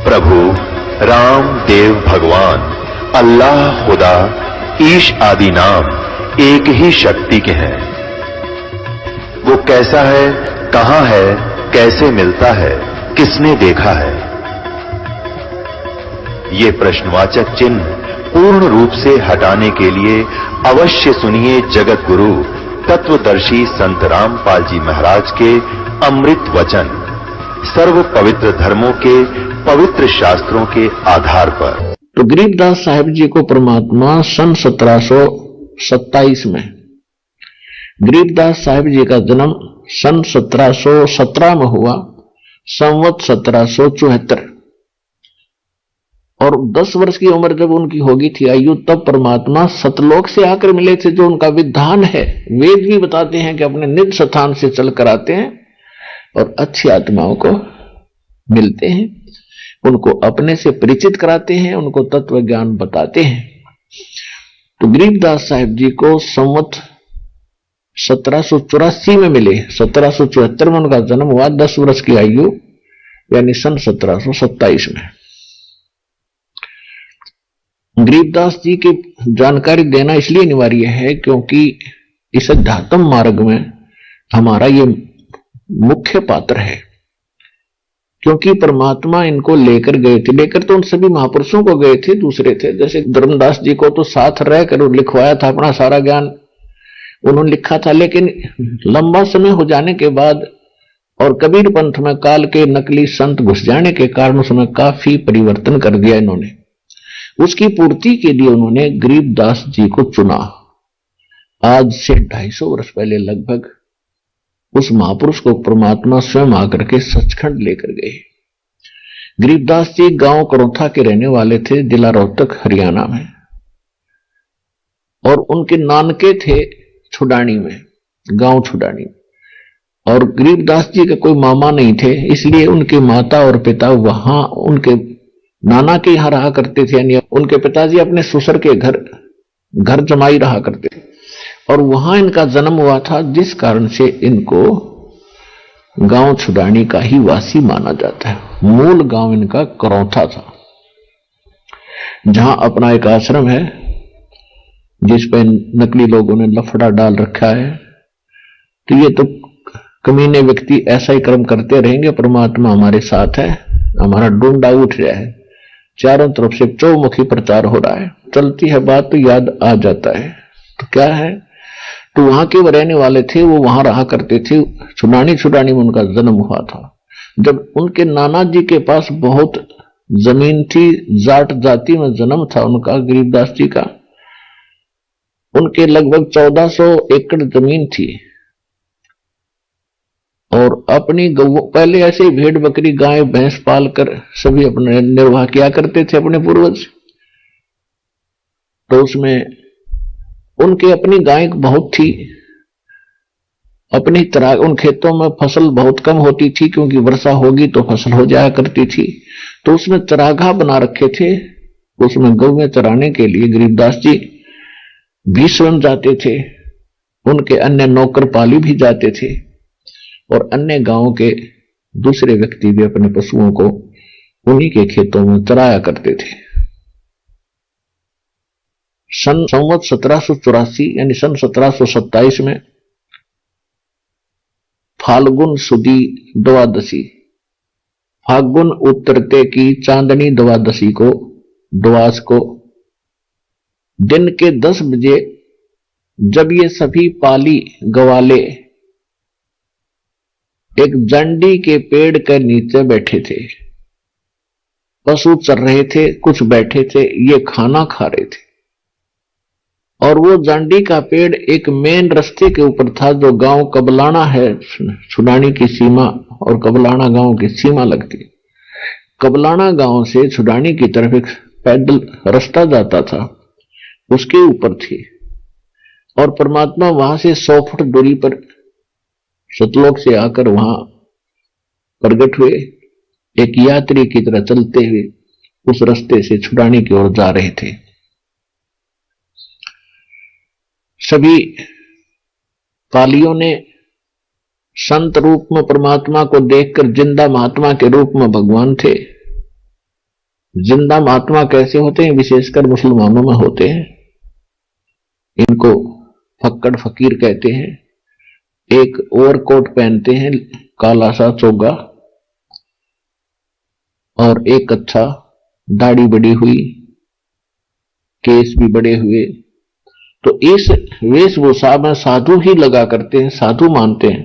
प्रभु राम देव भगवान अल्लाह खुदा ईश आदि नाम एक ही शक्ति के हैं। वो कैसा है, कहां है, कैसे मिलता है, किसने देखा है? ये प्रश्नवाचक चिन्ह पूर्ण रूप से हटाने के लिए अवश्य सुनिए जगत गुरु तत्वदर्शी संत रामपाल जी महाराज के अमृत वचन, सर्व पवित्र धर्मों के पवित्र शास्त्रों के आधार पर। तो गरीबदास साहिब जी को परमात्मा सन 1727 में, गरीबदास साहिब जी का जन्म सन 1717 में हुआ, संवत 1774, और 10 वर्ष की उम्र जब उनकी होगी थी आयु, तब परमात्मा सतलोक से आकर मिले थे। जो उनका विधान है, वेद भी बताते हैं कि अपने निज स्थान से चलकर आते हैं और अच्छी आत्माओं को मिलते हैं, उनको अपने से परिचित कराते हैं, उनको तत्व ज्ञान बताते हैं। तो गरीबदास साहिब जी को संवत 1784 में मिले। 1774 में उनका जन्म हुआ, 10 वर्ष की आयु, यानी सन 1727 में। गरीबदास जी की जानकारी देना इसलिए अनिवार्य है क्योंकि इस अध्यात्म मार्ग में हमारा ये मुख्य पात्र है। क्योंकि परमात्मा इनको लेकर गए थे, लेकर तो उन सभी महापुरुषों को गए थे, दूसरे थे। जैसे धर्मदास जी को तो साथ रहकर लिखवाया था, अपना सारा ज्ञान उन्होंने लिखा था, लेकिन लंबा समय हो जाने के बाद और कबीर पंथ में काल के नकली संत घुस जाने के कारण उसमें काफी परिवर्तन कर दिया इन्होंने। उसकी पूर्ति के लिए उन्होंने गरीबदास जी को चुना। आज से 250 वर्ष पहले लगभग उस महापुरुष को परमात्मा स्वयं आकर के सचखंड लेकर गए। गरीबदास जी गांव करौथा के रहने वाले थे, जिला रोहतक हरियाणा में, और उनके नानके थे छुडानी में, गांव छुडानी में। और गरीबदास जी के कोई मामा नहीं थे, इसलिए उनके माता और पिता वहां उनके नाना के यहां रहा करते थे, यानी उनके पिताजी अपने ससुर के घर जमाई रहा करते थे, और वहां इनका जन्म हुआ था, जिस कारण से इनको गांव छुडानी का ही वासी माना जाता है। मूल गांव इनका करौथा था, जहां अपना एक आश्रम है जिस पर नकली लोगों ने लफड़ा डाल रखा है। तो ये तो कमीने व्यक्ति ऐसा ही कर्म करते रहेंगे, परमात्मा हमारे साथ है, हमारा डूंडा उठ रहा है, चारों तरफ से चौमुखी प्रचार हो रहा है, चलती है बात तो याद आ जाता है। तो क्या है, तो वहां के वो रहने वाले थे, वो वहां रहा करते थे। छुडानी में उनका जन्म हुआ था। जब उनके नाना जी के पास बहुत जमीन थी, जाट जाति में जन्म था उनका, गरीबदास जी का, उनके लगभग 1400 एकड़ जमीन थी, और अपनी गौ, पहले ऐसे भेड़ बकरी गाय भैंस पालकर सभी अपने निर्वाह किया करते थे अपने पूर्वज। तो उसमें उनके अपनी गाय बहुत थी, अपनी तरह उन खेतों में फसल बहुत कम होती थी, क्योंकि वर्षा होगी तो फसल हो जाया करती थी। तो उसमें चरागाह बना रखे थे, उसमें गौ चराने के लिए गरीबदास जी भी स्वयं जाते थे, उनके अन्य नौकर पाली भी जाते थे, और अन्य गांवों के दूसरे व्यक्ति भी अपने पशुओं को उन्हीं के खेतों में चराया करते थे। संवत 1784 यानी सन 1727 में फाल्गुन सुदी द्वादशी, फाल्गुन उतरते की चांदनी द्वादशी को, द्वास को, दिन के 10 बजे जब ये सभी पाली गवाले एक जंडी के पेड़ के नीचे बैठे थे, पशु चर रहे थे, कुछ बैठे थे, ये खाना खा रहे थे, और वो जंडी का पेड़ एक मेन रास्ते के ऊपर था, जो गांव कबलाना है, छुडानी की सीमा और कबलाना गांव की सीमा लगती। कबलाना गांव से छुडानी की तरफ एक पैदल रास्ता जाता था, उसके ऊपर थी, और परमात्मा वहां से 100 फुट दूरी पर सतलोक से आकर वहां प्रकट हुए, एक यात्री की तरह चलते हुए उस रास्ते से छुडानी की ओर जा रहे थे। सभी पालियों ने संत रूप में परमात्मा को देखकर, जिंदा महात्मा के रूप में भगवान थे, जिंदा महात्मा कैसे होते हैं, विशेषकर मुसलमानों में होते हैं। इनको फक्कड़ फकीर कहते हैं। एक ओवरकोट पहनते हैं, काला सा चोगा, और एक अच्छा दाढ़ी बड़ी हुई, केस भी बड़े हुए। तो इस वेशभूषा में साधु ही लगा करते हैं, साधु मानते हैं।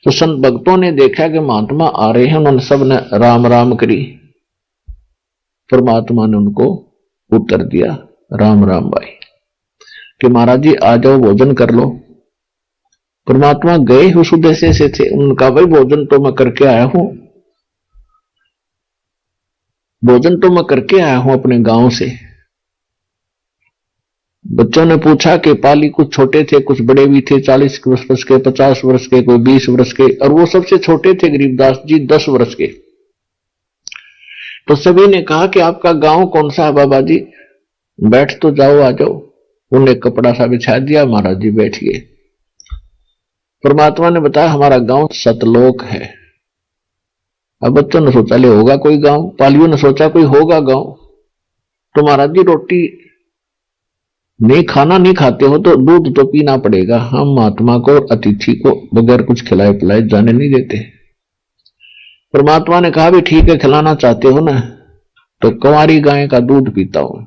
तो संत भक्तों ने देखा कि महात्मा आ रहे हैं, उन्होंने सबने राम राम करी। परमात्मा ने उनको उत्तर दिया, राम राम भाई, कि महाराज जी आ जाओ, भोजन कर लो। परमात्मा गए उस उद्देश्य से थे। उन्होंने कहा भाई भोजन तो मैं करके आया हूं, भोजन तो मैं करके आया हूं अपने गांव से। बच्चों ने पूछा कि पाली कुछ छोटे थे, कुछ बड़े भी थे, 40 वर्ष के, 50 वर्ष के, कोई 20 वर्ष के, और वो सबसे छोटे थे गरीबदास जी 10 वर्ष के। तो सभी ने कहा कि आपका गांव कौन सा है बाबा जी, बैठ तो जाओ, आ जाओ। उन्हें कपड़ा सा बिछा दिया, महाराज जी बैठ गए। परमात्मा ने बताया हमारा गांव सतलोक है। अब बच्चों ने सोचा ले होगा कोई गांव, पालियों ने सोचा कोई होगा गांव। तो महाराज जी रोटी नहीं, खाना नहीं खाते हो तो दूध तो पीना पड़ेगा, हम महात्मा को और अतिथि को बगैर कुछ खिलाए पिलाए जाने नहीं देते। परमात्मा ने कहा भी ठीक है, खिलाना चाहते हो ना, तो कुंवारी गाय का दूध पीता हूं।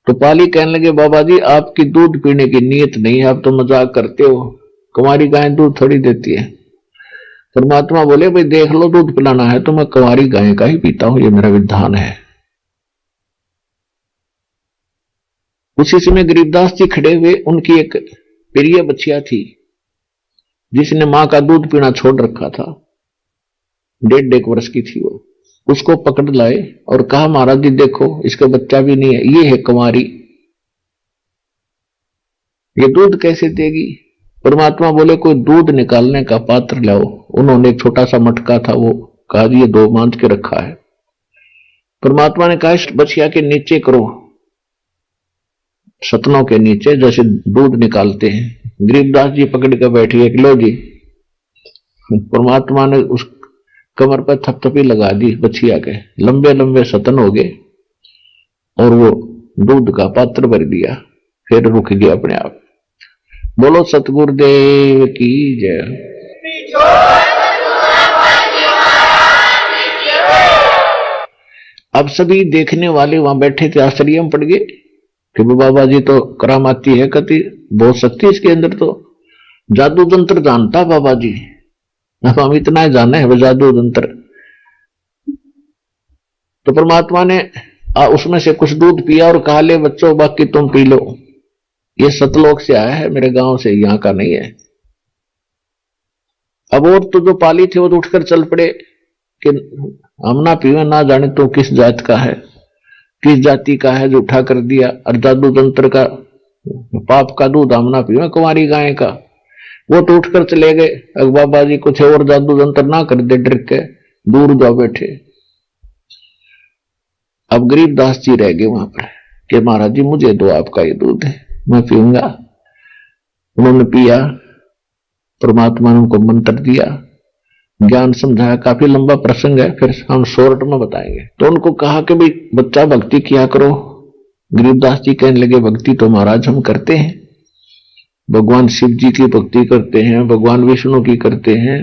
तो पाली कहने लगे बाबा जी आपकी दूध पीने की नीयत नहीं है, आप तो मजाक करते हो, कुंवारी गाय दूध थोड़ी देती है। परमात्मा बोले भाई देख लो, दूध पिलाना है तो मैं कुंवारी गाय का ही पीता हूं, ये मेरा विधान है। उसी समय गरीबदास जी खड़े हुए, उनकी एक प्रिय बच्चिया थी जिसने मां का दूध पीना छोड़ रखा था, 1.5 वर्ष की थी वो। उसको पकड़ लाए और कहा महाराज जी देखो इसका बच्चा भी नहीं है, ये है कुंवारी, ये दूध कैसे देगी। परमात्मा बोले कोई दूध निकालने का पात्र लाओ। उन्होंने एक छोटा सा मटका था, वो कहा जी ये 2 मांझ के रखा है। परमात्मा ने कहा इस बछिया के नीचे करो, सतनों के नीचे जैसे दूध निकालते हैं। गरीबदास जी पकड़ कर बैठिए, लो जी। परमात्मा ने उस कमर पर थपथपी लगा दी बछिया के, लंबे लंबे सतन हो गए और वो दूध का पात्र भर दिया, फिर रुक गया अपने आप। बोलो सतगुरुदेव की जय। अब सभी देखने वाले वहां बैठे थे, आश्चर्य में पड़ गए कि बाबा जी तो करामाती है, कति बहुत शक्ति इसके अंदर, तो जादू तंत्र जानता बाबा जी। अब हम इतना ही जाने हैं जादू तंत्र। तो परमात्मा ने उसमें से कुछ दूध पिया और कहा ले बच्चों बाकी तुम पी लो, ये सतलोक से आया है, मेरे गांव से, यहां का नहीं है। अब और तो जो पाली थे वो तो उठकर चल पड़े कि हम ना पीवे, ना जाने तो किस जात का है, किस जाति का है जो उठा कर दिया, और जादू तंत्र का पाप का दूध हम ना पीवे कुंवारी गाय का। वो तो उठकर चले गए। अब बाबा जी कुछ और जादू तंत्र ना कर दे, डर के दूर जा बैठे। अब गरीबदास जी रह गए वहां पर कि महाराज जी मुझे दो आपका ये दूध है, मैं पीऊंगा। उन्होंने पिया, परमात्मा ने उनको मंत्र दिया, ज्ञान समझाया। काफी लंबा प्रसंग है, फिर हम शॉर्ट में बताएंगे। तो उनको कहा कि भाई बच्चा भक्ति किया करो। गरीबदास जी कहने लगे भक्ति तो महाराज हम करते हैं, भगवान शिव जी की भक्ति करते हैं, भगवान विष्णु की करते हैं,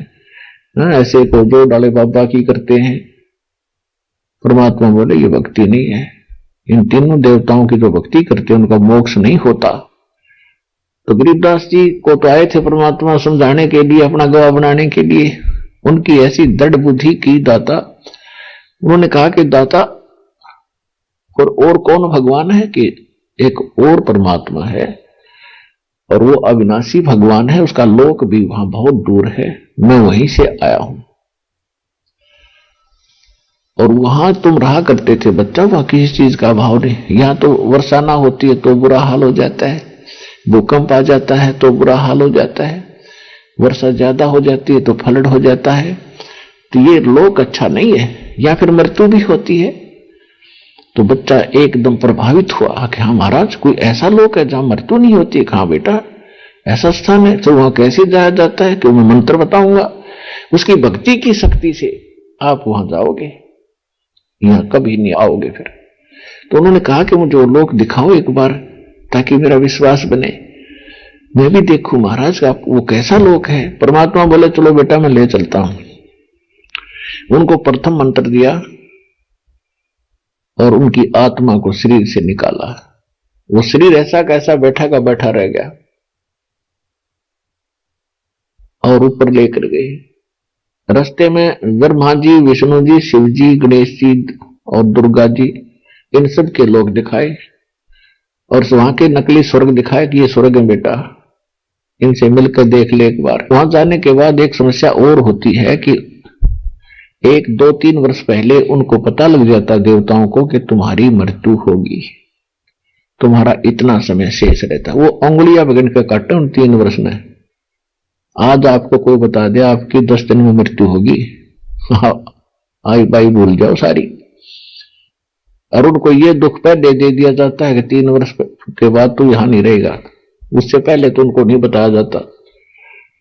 ऐसे को जो डाले बाबा की करते हैं। परमात्मा बोले ये भक्ति नहीं है, इन तीनों देवताओं की जो भक्ति करते हैं उनका मोक्ष नहीं होता। तो गरीबदास जी को तो आए थे परमात्मा समझाने के लिए, अपना गवाह बनाने के लिए। उनकी ऐसी दृढ़ बुद्धि की दाता, उन्होंने कहा कि दाता और कौन भगवान है कि एक और परमात्मा है और वो अविनाशी भगवान है, उसका लोक भी वहां बहुत दूर है, मैं वहीं से आया हूं और वहां तुम रहा करते थे बच्चा, वहां किसी चीज का अभाव नहीं। यहां तो वर्षा ना होती है तो बुरा हाल हो जाता है, भूकंप आ जाता है तो बुरा हाल हो जाता है, वर्षा ज्यादा हो जाती है तो फ्लड हो जाता है। तो ये लोक अच्छा नहीं है, या फिर मृत्यु भी होती है। तो बच्चा एकदम प्रभावित हुआ कि हाँ महाराज कोई ऐसा लोक है जहां मृत्यु नहीं होती है। कहां बेटा ऐसा स्थान है? तो वहां कैसे जाया जाता है? कि मैं मंत्र बताऊंगा, उसकी भक्ति की शक्ति से आप वहां जाओगे। यहाँ कभी नहीं आओगे फिर। तो उन्होंने कहा कि मुझे वो लोक दिखाओ एक बार, ताकि मेरा विश्वास बने, मैं भी देखूं महाराज का वो कैसा लोक है। परमात्मा बोले चलो बेटा मैं ले चलता हूं। उनको प्रथम मंत्र दिया और उनकी आत्मा को शरीर से निकाला। वो शरीर ऐसा कैसा बैठा का बैठा रह गया और ऊपर लेकर गए। रास्ते में ब्रह्मा जी, विष्णु जी, शिव जी, गणेश जी और दुर्गा जी, इन सब के लोग दिखाए और वहां के नकली स्वर्ग दिखाए कि ये स्वर्ग है बेटा, इनसे मिलकर देख ले एक बार। वहां जाने के बाद एक समस्या और होती है कि 1, 2, 3 वर्ष पहले उनको पता लग जाता देवताओं को कि तुम्हारी मृत्यु होगी, तुम्हारा इतना समय शेष रहता। वो उंगलियां बगन के काटे उन 3 वर्ष में। आज आपको कोई बता दे आपकी 10 दिन में मृत्यु होगी, आई बाई भूल जाओ सारी। और उनको ये दुख पहले दे दिया जाता है कि 3 वर्ष के बाद तो यहां नहीं रहेगा। उससे पहले तो उनको नहीं बताया जाता,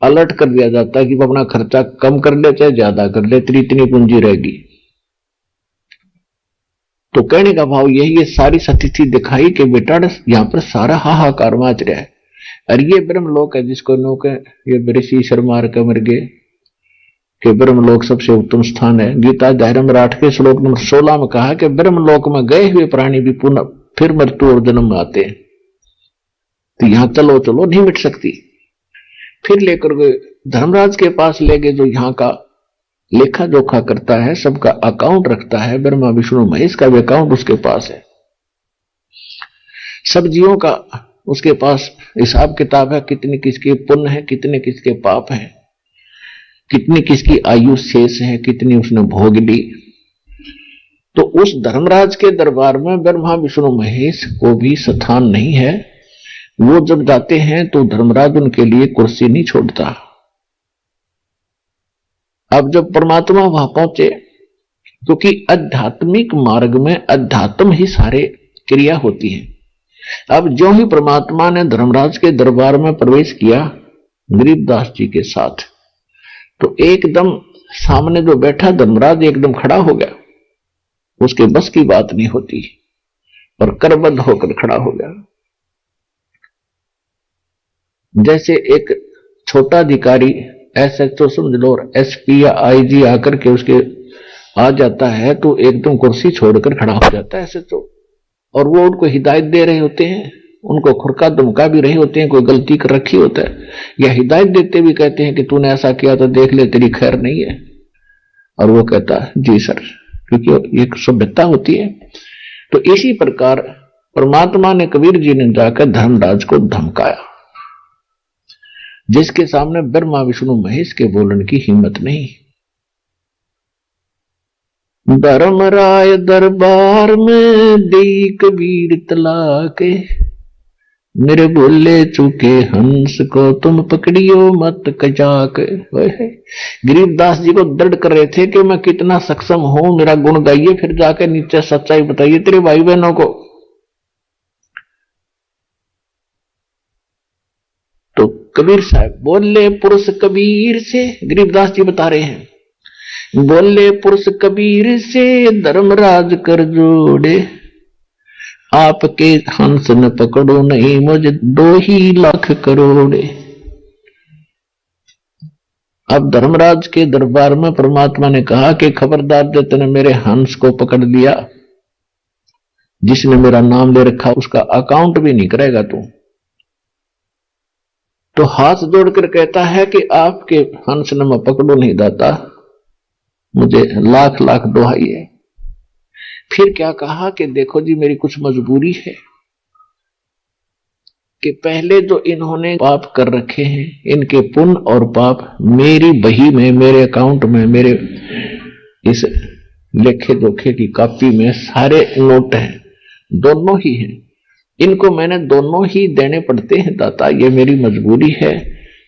अलर्ट कर दिया जाता है कि वो अपना खर्चा कम कर ले चाहे ज्यादा कर ले, तेरी इतनी पूंजी रहेगी। तो कहने का भाव यही, ये सारी स्थिति दिखाई कि बेटा यहां पर सारा हाहाकार मच रहा है। और ये ब्रह्मलोक है जिसको लोग ये ऋषि शर्मार के मर गए कि ब्रह्मलोक सबसे उत्तम स्थान है। गीता अध्याय नंबर 8 के श्लोक नंबर 16 में कहा कि ब्रह्मलोक में गए हुए प्राणी भी पुनः फिर मृत्यु और जन्म में आते हैं। तो यहां चलो चलो नहीं मिट सकती। फिर लेकर गए धर्मराज के पास ले गए, जो यहाँ का लेखा जोखा करता है, सबका अकाउंट रखता है। ब्रह्मा विष्णु महेश का भी अकाउंट उसके पास है, सब जीवों का उसके पास हिसाब किताब है, कितने किसके पुण्य है, कितने किसके पाप है, कितनी किसकी आयु शेष है, कितनी उसने भोग ली। तो उस धर्मराज के दरबार में ब्रह्मा विष्णु महेश को भी स्थान नहीं है। वो जब जाते हैं तो धर्मराज उनके लिए कुर्सी नहीं छोड़ता। अब जब परमात्मा वहां पहुंचे, क्योंकि आध्यात्मिक मार्ग में अध्यात्म ही सारे क्रिया होती है। अब जो ही परमात्मा ने धर्मराज के दरबार में प्रवेश किया गरीबदास जी के साथ, तो एकदम सामने जो बैठा धर्मराज एकदम खड़ा हो गया। उसके बस की बात नहीं होती और करबद्ध होकर खड़ा हो गया। जैसे एक छोटा अधिकारी एसएचओ समझ लो और एसपी या आईजी आकर के उसके आ जाता है तो एकदम कुर्सी छोड़कर खड़ा हो जाता है एसएचओ, और वो उनको हिदायत दे रहे होते हैं, उनको खुरका धमका भी रहे होते हैं, कोई गलती कर रखी होता है या हिदायत देते भी कहते हैं कि तूने ऐसा किया तो देख ले तेरी खैर नहीं है, और वो कहता है जी सर, क्योंकि एक सभ्यता होती है। तो इसी प्रकार परमात्मा ने कबीर जी ने जाकर धर्मराज को धमकाया, जिसके सामने ब्रह्मा विष्णु महेश के बोलने की हिम्मत नहीं। धर्मराय दरबार में दी कबीर तलाके, मेरे बोले चुके हंस को तुम पकड़ियो मत कजाक। गरीबदास जी को दृढ़ कर रहे थे कि मैं कितना सक्षम हूं, मेरा गुण गाइए, फिर जाकर नीचे सच्चाई बताइए तेरे भाई बहनों को। तो कबीर साहब बोले पुरुष कबीर से, गरीबदास जी बता रहे हैं, बोले पुरुष कबीर से धर्मराज कर जोड़े, आपके हंस न पकड़ो नहीं मुझे 2 ही लाख करोड़े। अब धर्मराज के दरबार में परमात्मा ने कहा कि खबरदार जो तूने मेरे हंस को पकड़ लिया, जिसने मेरा नाम ले रखा उसका अकाउंट भी नहीं करेगा तू। तो हाथ जोड़कर कहता है कि आपके हंस न मैं पकड़ो नहीं दाता, मुझे लाख लाख दुहाई है। फिर क्या कहा कि देखो जी मेरी कुछ मजबूरी है कि पहले जो इन्होंने पाप कर रखे हैं, इनके पुण्य और पाप मेरी बही में, मेरे अकाउंट में, मेरे इस लेखे जोखे की कॉपी में सारे नोट हैं, दोनों ही हैं, इनको मैंने दोनों ही देने पड़ते हैं दाता, ये मेरी मजबूरी है,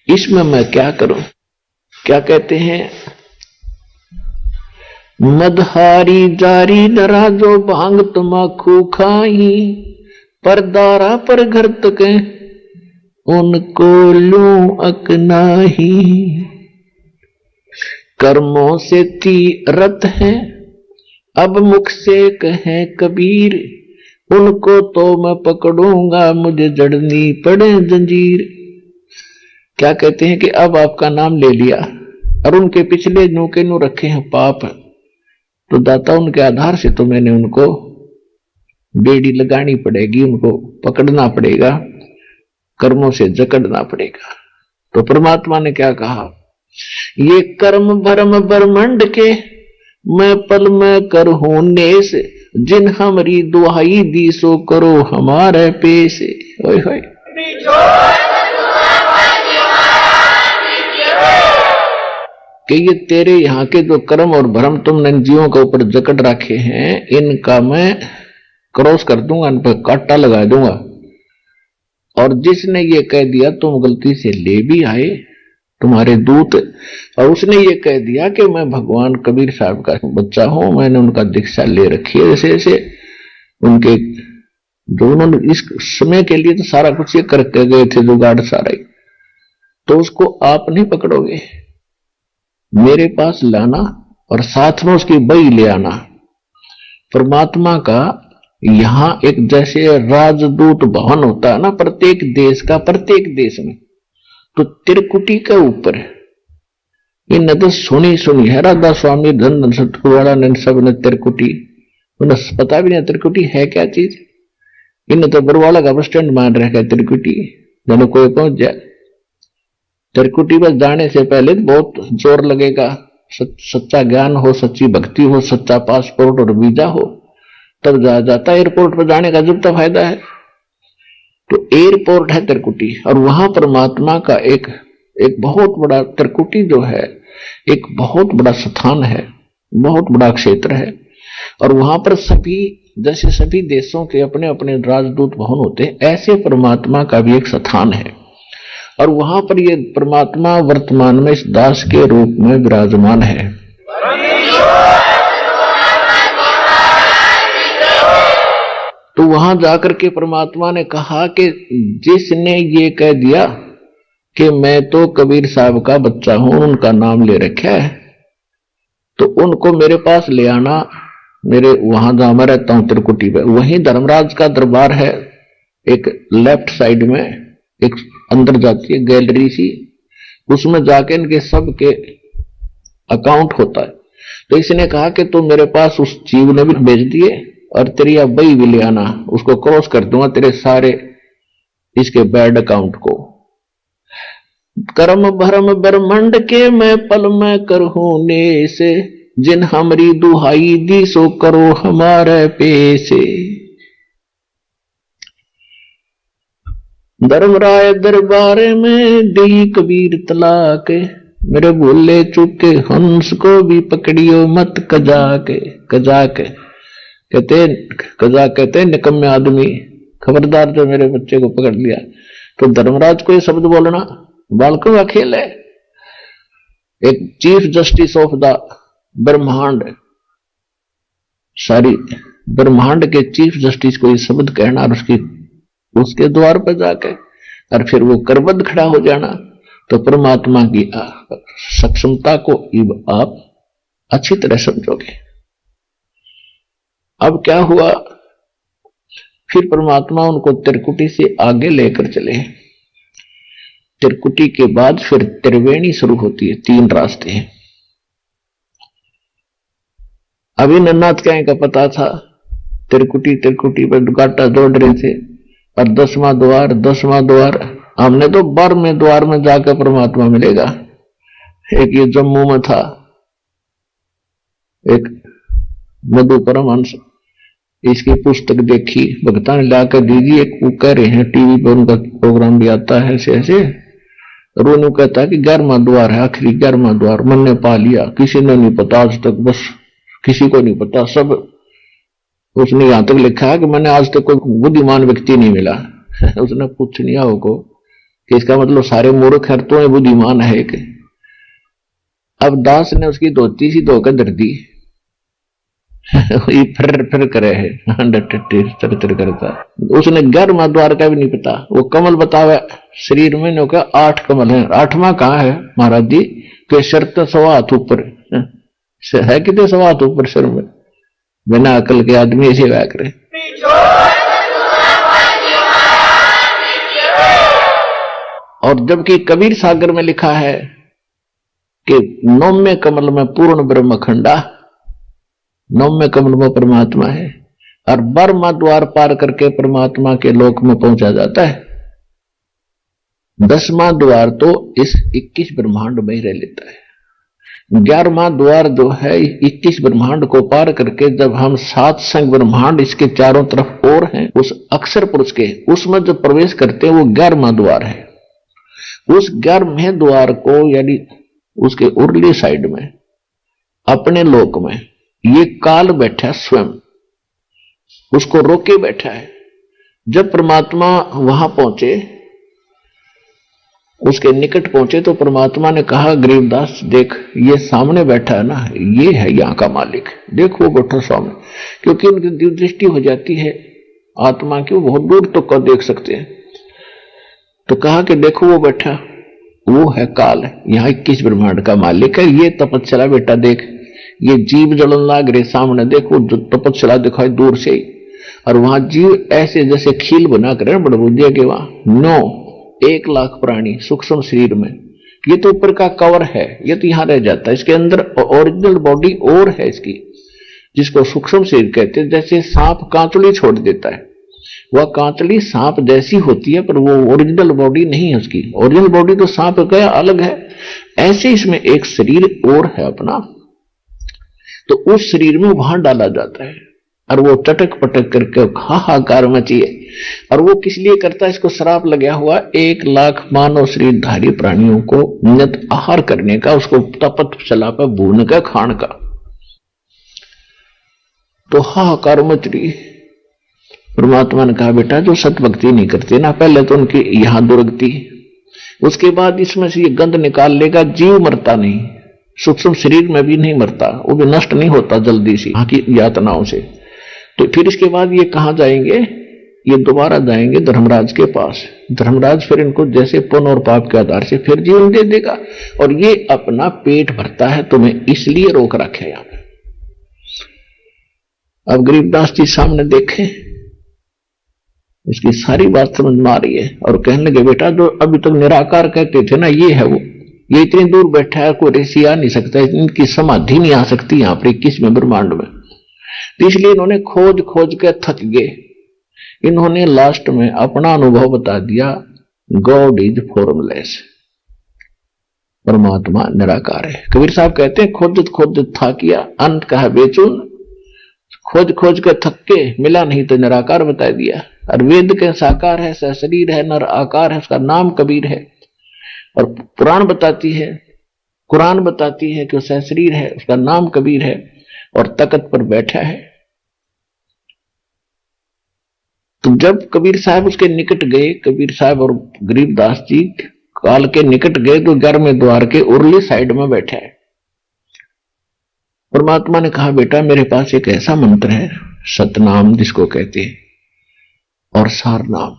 इसमें मैं क्या करूं। क्या कहते हैं, मदहारी जारी डरा जो भांग तमाकू खाई, पर दारा पर घर तक उनको लूं अकनाही। कर्मों से तीरथ है अब मुख से कहे कबीर, उनको तो मैं पकड़ूंगा, मुझे जड़नी पड़े जंजीर। क्या कहते हैं कि अब आपका नाम ले लिया और उनके पिछले नु के नु रखे हैं पाप, तो दाता उनके आधार से तो मैंने उनको बेड़ी लगानी पड़ेगी, उनको पकड़ना पड़ेगा, कर्मों से जकड़ना पड़ेगा। तो परमात्मा ने क्या कहा, ये कर्म भरम ब्रह्मंड के मैं पल में कर हूं नेस, जिन हमारी दुहाई दी सो करो हमारे पेश। ओए होए कि ये तेरे यहाँ के जो कर्म और भ्रम तुमने जीवों के ऊपर जकड़ रखे हैं, इनका मैं क्रॉस कर दूंगा, इन पर कांटा लगा दूंगा। और जिसने ये कह दिया तुम गलती से ले भी आए तुम्हारे दूत, और उसने ये कह दिया कि मैं भगवान कबीर साहब का बच्चा हूं, मैंने उनका दीक्षा ले रखी है, ऐसे ऐसे उनके जो उन्होंने इस समय के लिए तो सारा कुछ ये करके गए थे जुगाड़ सारा ही, तो उसको आप नहीं पकड़ोगे, मेरे पास लाना और साथ में उसकी बई ले आना। परमात्मा का यहां एक जैसे राजदूत भवन होता है ना प्रत्येक देश का, प्रत्येक देश में, तो त्रिकुटी के ऊपर इन तो सुनी है राधा स्वामी धन सतगुरुवाला ने सब ने त्रिकुटी, उन्हें पता भी नहीं त्रिकुटी है क्या चीज। इन तो बरवाला का बस स्टैंड मान रखा है त्रिकुटी, जब कोई पहुंच जाए त्रिकुटी पर जाने से पहले बहुत जोर लगेगा, सच्चा ज्ञान हो, सच्ची भक्ति हो, सच्चा पासपोर्ट और वीजा हो, तब जाता एयरपोर्ट पर जाने का जब तक फायदा है। तो एयरपोर्ट है त्रिकुटी, और वहां परमात्मा का एक बहुत बड़ा त्रिकुटी जो है एक बहुत बड़ा स्थान है, बहुत बड़ा क्षेत्र है। और वहां पर सभी जैसे सभी देशों के अपने अपने राजदूत भवन होते हैं, ऐसे परमात्मा का भी एक स्थान है। और वहां पर ये परमात्मा वर्तमान में इस दास के रूप में विराजमान है। तो वहां जाकर के परमात्मा ने कहा कि जिसने ये कह दिया कि मैं तो कबीर साहब का बच्चा हूं, उनका नाम ले रखा है, तो उनको मेरे पास ले आना। मेरे वहां जहां मैं रहता हूं त्रिकुटी पे, वहीं धर्मराज का दरबार है, एक लेफ्ट साइड में एक अंदर जाती है गैलरी सी, उसमें जाके इनके सब के अकाउंट होता है। तो इसने कहा कि तू मेरे पास उस जीव ने भी भेज दिए और तेरी बई भी ले आना, उसको क्रॉस कर दूंगा तेरे सारे इसके बैड अकाउंट को। कर्म भरम ब्रह्मंड के मैं पल में करहूं नेस, जिन हमारी दुहाई दी सो करो हमारे पेशे। धर्मराय दरबार में दी कबीर तलाक, मेरे भूले चुके हंस को भी पकड़ियो मत कजाके। कजाक कहते निकम्मे आदमी, खबरदार जो मेरे बच्चे को पकड़ लिया। तो धर्मराज को ये शब्द बोलना बालकों का खेल है। एक चीफ जस्टिस ऑफ द ब्रह्मांड, सारी ब्रह्मांड के चीफ जस्टिस को ये शब्द कहना और उसके द्वार पर जाके और फिर वो करबद्ध खड़ा हो जाना, तो परमात्मा की सक्षमता को आप अच्छी तरह समझोगे। अब क्या हुआ, फिर परमात्मा उनको त्रिकुटी से आगे लेकर चले। त्रिकुटी के बाद फिर त्रिवेणी शुरू होती है, 3 रास्ते हैं। अभी नन्नाथ क्या का पता था, त्रिकुटी पर दुकाटा जोड़ रहे थे, और 10वां द्वार हमने तो 12वें द्वार में जाकर परमात्मा मिलेगा। एक ये जम्मू में था, एक मधु परमहंस, इसकी पुस्तक देखी, भक्ता ने लाकर दीजिए। वो कह रहे हैं टीवी पर उनका प्रोग्राम भी आता है ऐसे ऐसे, रोनू कहता है कि 11वां द्वार है, आखिरी 11वां द्वार मैंने पा लिया। किसी ने नहीं पता आज तक, बस किसी को नहीं पता, सब उसने यहां तक लिखा है कि मैंने आज तक कोई बुद्धिमान व्यक्ति नहीं मिला। उसने पूछ लिया होगा कि इसका मतलब सारे मूर्ख है तो बुद्धिमान है कि। अब दास ने उसकी धोती सी धोकर धर दी, फिर करे है करता। उसने 11वां द्वार का भी नहीं पता। वो कमल बतावे शरीर में नो का 8 कमल है, 8वां कहाँ है महाराज जी के? शर्त 1.25 हाथ ऊपर है, कितने 1.25 हाथ ऊपर सिर में, बिना अकल के आदमी ऐसे व्या करे। और जबकि कबीर सागर में लिखा है कि नौम्य कमल में पूर्ण ब्रह्म खंडा, नौम्य कमल में परमात्मा है, और 12वां द्वार पार करके परमात्मा के लोक में पहुंचा जाता है। 10वां द्वार तो इस 21 ब्रह्मांड में ही रह लेता है। 11वां द्वार जो है 21 ब्रह्मांड को पार करके जब हम 7 संग ब्रह्मांड इसके चारों तरफ और हैं, उस अक्षर पुरुष के उसमें जो प्रवेश करते हैं वो 11वां द्वार है। उस 11वें द्वार को यानी उसके उरली साइड में अपने लोक में ये काल बैठा स्वयं, उसको रोके बैठा है। जब परमात्मा वहां पहुंचे, उसके निकट पहुंचे, तो परमात्मा ने कहा गरीबदास देख ये सामने बैठा है ना, ये है यहां का मालिक, देख वो बैठा सामने। क्योंकि उनकी दिव्य दृष्टि हो जाती है आत्मा की, बहुत दूर तक का देख सकते हैं। तो कहा कि देखो वो बैठा, वो है काल, यहाँ 21 ब्रह्मांड का मालिक है। ये तपस्या बेटा देख, ये जीव जलन लाग रहे सामने, देखो जो तपस्या दिखाई दूर से ही, और वहां जीव ऐसे जैसे खील बना कर बड़ बुद्धिया के वहां 1 लाख प्राणी सूक्ष्म शरीर में। ये तो ऊपर का कवर है, ये तो यहां रह जाता है। इसके अंदर ओरिजिनल बॉडी और है इसकी, जिसको सूक्ष्म शरीर कहते हैं। जैसे सांप कांचुली छोड़ देता है, वह कांचली सांप जैसी होती है, पर वो ओरिजिनल बॉडी नहीं है उसकी। ओरिजिनल बॉडी तो सांप का अलग है, ऐसे इसमें एक शरीर और है अपना। तो उस शरीर में वहां डाला जाता है और वो टटक पटक करके हाहाकार मचिए। और वो किस लिए करता है? इसको श्राप लगा हुआ 1 लाख मानव शरीरधारी प्राणियों को नियत आहार करने का, उसको तपत चला पर भून का खान का। तो हाहाकार मच रही। परमात्मा ने कहा बेटा जो सतभक्ति नहीं करते ना, पहले तो उनकी यहां दुर्गति, उसके बाद इसमें से ये गंध निकाल लेगा। जीव मरता नहीं, सूक्ष्म शरीर में भी नहीं मरता, वो भी नष्ट नहीं होता जल्दी से यहाँ की यातनाओं से। तो फिर इसके बाद ये कहां जाएंगे? ये दोबारा जाएंगे धर्मराज के पास। धर्मराज फिर इनको जैसे पुण्य और पाप के आधार से फिर जीवन दे देगा, और ये अपना पेट भरता है, तुम्हें इसलिए रोक रखे यहां पे। अब गरीबदास जी सामने देखें, इसकी सारी बात समझ में आ रही है। और कहने लगे बेटा जो अभी तक निराकार कहते थे ना, ये है वो, ये इतनी दूर बैठा है, कोई ऋषि आ नहीं सकता, इनकी समाधि नहीं आ सकती यहाँ पर 21वें ब्रह्मांड में। तो इसलिए इन्होंने खोज खोज के थक गए। इन्होंने लास्ट में अपना अनुभव बता दिया, गॉड इज फॉर्मलेस, परमात्मा निराकार है। कबीर साहब कहते हैं खोजत खोजत था किया, अंत कहा बेचून। खोज खोज के थक के मिला नहीं तो निराकार बता दिया। और वेद के साकार है, सशरीर है, नर आकार है, उसका नाम कबीर है। और पुराण बताती है, कुरान बताती है कि वो सशरीर है, उसका नाम कबीर है, और तख्त पर बैठा है। तो जब कबीर साहब उसके निकट गए, कबीर साहब और गरीबदास जी काल के निकट गए, तो 11वें द्वार के उरली साइड में बैठा है। परमात्मा ने कहा बेटा मेरे पास एक ऐसा मंत्र है, सतनाम जिसको कहते हैं, और सार नाम।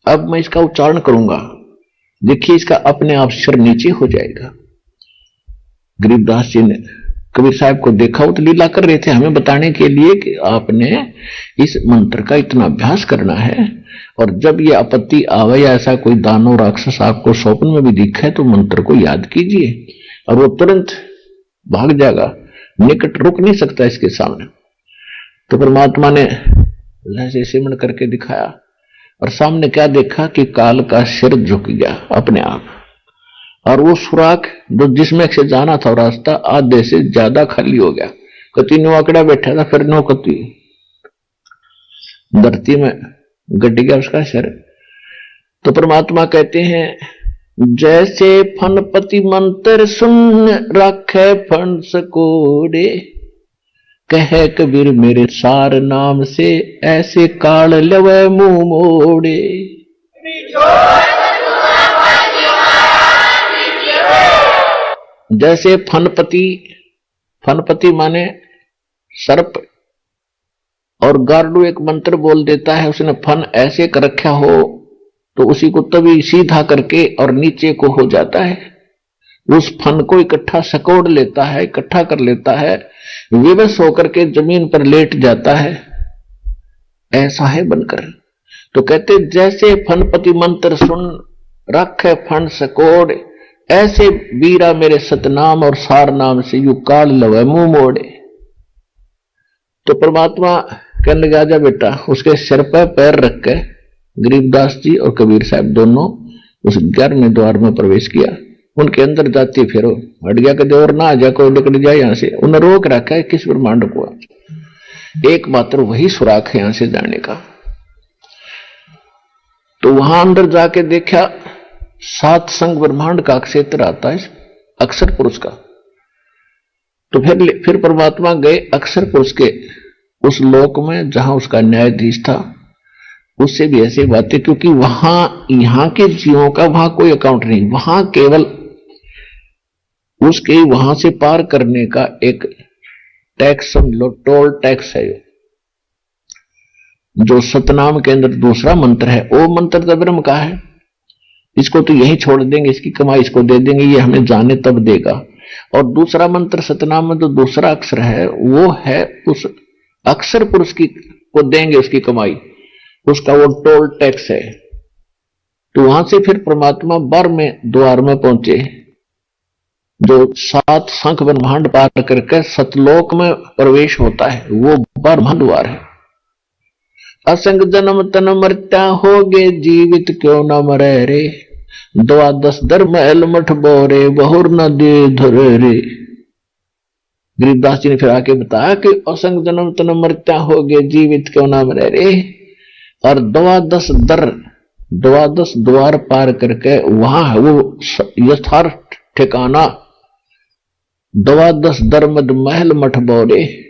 अब मैं इसका उच्चारण करूंगा, देखिए इसका अपने आप सिर नीचे हो जाएगा। गरीबदास जी ने कबीर साहब को देखा, वो तो लीला कर रहे थे हमें बताने के लिए कि आपने इस मंत्र का इतना अभ्यास करना है, और जब ये आपत्ति आवे या ऐसा कोई दानव राक्षस आपको स्वप्न में भी दिखे तो मंत्र को याद कीजिए, और वो तुरंत भाग जाएगा, निकट रुक नहीं सकता इसके सामने। तो परमात्मा ने ऐसे सिमरण करके दिखाया, और सामने क्या देखा कि काल का सिर झुक गया अपने आप, और वो सुराख जो जिसमें से जाना था रास्ता आधे से ज्यादा खाली हो गया। कति नो आंकड़ा बैठा था, फिर नो कति धरती में गट गया उसका सिर। तो परमात्मा कहते हैं जैसे फनपति मंत्र सुन रखे फन सकोड़े, कहे कबीर मेरे सार नाम से ऐसे काल लवे मुंह मोड़े। जैसे फनपति, फनपति माने सर्प, और गार्डू एक मंत्र बोल देता है, उसने फन ऐसे कर रखा हो तो उसी को तभी सीधा करके और नीचे को हो जाता है, उस फन को इकट्ठा सकोड़ लेता है, इकट्ठा कर लेता है, विवश होकर के जमीन पर लेट जाता है, ऐसा है बनकर। तो कहते जैसे फनपति मंत्र सुन रखे फन सकोड़, ऐसे बीरा मेरे सतनाम और सार नाम से यू काल लवे मुंह मोड़े। तो परमात्मा कहने लगा जा बेटा, उसके सिर पर पैर रख के गरीबदास जी और कबीर साहब दोनों उस 11वें द्वार में प्रवेश किया। उनके अंदर जाती फिर हट गया, कदे और ना आ जा, कोई निकल जाए यहां से। उन्हें रोक रखा है किस ब्रह्मांड को, एकमात्र वही सुराख है यहां से जाने का। तो वहां अंदर जाके देखा 7 संग ब्रह्मांड का क्षेत्र आता है अक्षर पुरुष का। तो फिर परमात्मा गए अक्षर पुरुष के उस लोक में जहां उसका न्यायाधीश था। उससे भी ऐसी बातें, क्योंकि वहां यहां के जीवों का वहां कोई अकाउंट नहीं, वहां केवल उसके वहां से पार करने का एक टैक्स समझ लो, टोल टैक्स है। जो सतनाम के अंदर दूसरा मंत्र है, वो मंत्र तो ब्रह्म का है, इसको तो यही छोड़ देंगे, इसकी कमाई इसको दे देंगे, ये हमें जाने तब देगा। और दूसरा मंत्र सतनाम में जो दूसरा अक्षर है वो है उस अक्षर पुरुष की को देंगे उसकी कमाई, उसका वो टोल टैक्स है। तो वहां से फिर परमात्मा 12वें द्वार में पहुंचे, जो 7 शंख ब्रह्मांड पार करके सतलोक में प्रवेश होता है, वो 12वां द्वार है। असंग जन्म तन मृत्या होगे जीवित क्यों न मरे रे, 12 दर महल मठ बोरे बहुर न दे धरे रे। गरीबदास जी ने फिर आके बताया कि असंग जन्म तन मृत्या होगे जीवित क्यों न मरे रे, और 12 द्वार पार करके वहां है वो यथार्थ ठिकाना, 12 दर मद महल मठ बोरे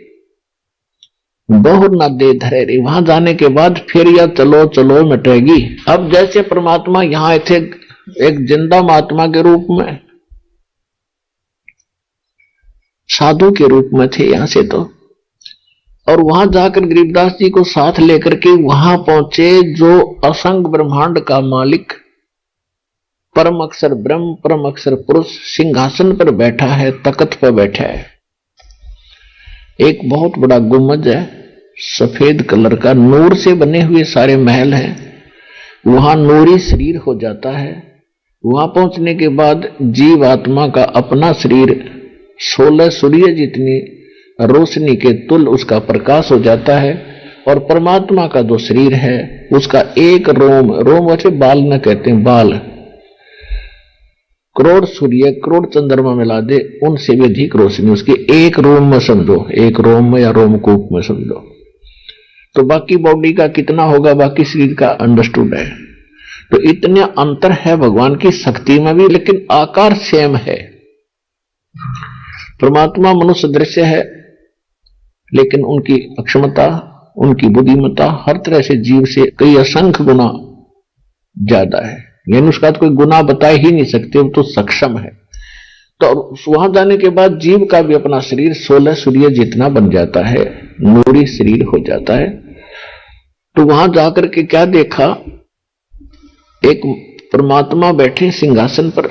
बहुर ना दे धरे रे। वहां जाने के बाद फिर यह चलो चलो मिटेगी। अब जैसे परमात्मा यहां थे एक जिंदा महात्मा के रूप में, साधु के रूप में थे यहां से तो, और वहां जाकर गरीबदास जी को साथ लेकर के वहां पहुंचे जो असंग ब्रह्मांड का मालिक परम अक्षर ब्रह्म, परम अक्षर पुरुष सिंहासन पर बैठा है, तख्त पर बैठा है। एक बहुत बड़ा गुम्बद है, सफेद कलर का, नूर से बने हुए सारे महल हैं। वहां नूरी शरीर हो जाता है। वहां पहुंचने के बाद जीव आत्मा का अपना शरीर 16 सूर्य जितनी रोशनी के तुल उसका प्रकाश हो जाता है, और परमात्मा का जो शरीर है उसका एक रोम, रोम वैसे बाल न कहते हैं, बाल करोड़ सूर्य करोड़ चंद्रमा मिला दे उनसे भी अधिक रोशनी उसकी एक रोम में समझो, एक रोम में या रोमकूप में समझो। तो बाकी बॉडी का कितना होगा, बाकी शरीर का अंडरस्टूड है। तो इतना अंतर है भगवान की शक्ति में भी, लेकिन आकार सेम है। परमात्मा मनुष्य दृश्य है, लेकिन उनकी अक्षमता, उनकी बुद्धिमत्ता हर तरह से जीव से कई असंख्य गुना ज्यादा है, यानी उसका तो कोई गुना बता ही नहीं सकते, वो तो सक्षम है। तो वहां जाने के बाद जीव का भी अपना शरीर 16 सूर्य जितना बन जाता है, नूरी शरीर हो जाता है। तो वहां जाकर के क्या देखा, एक परमात्मा बैठे सिंहासन पर।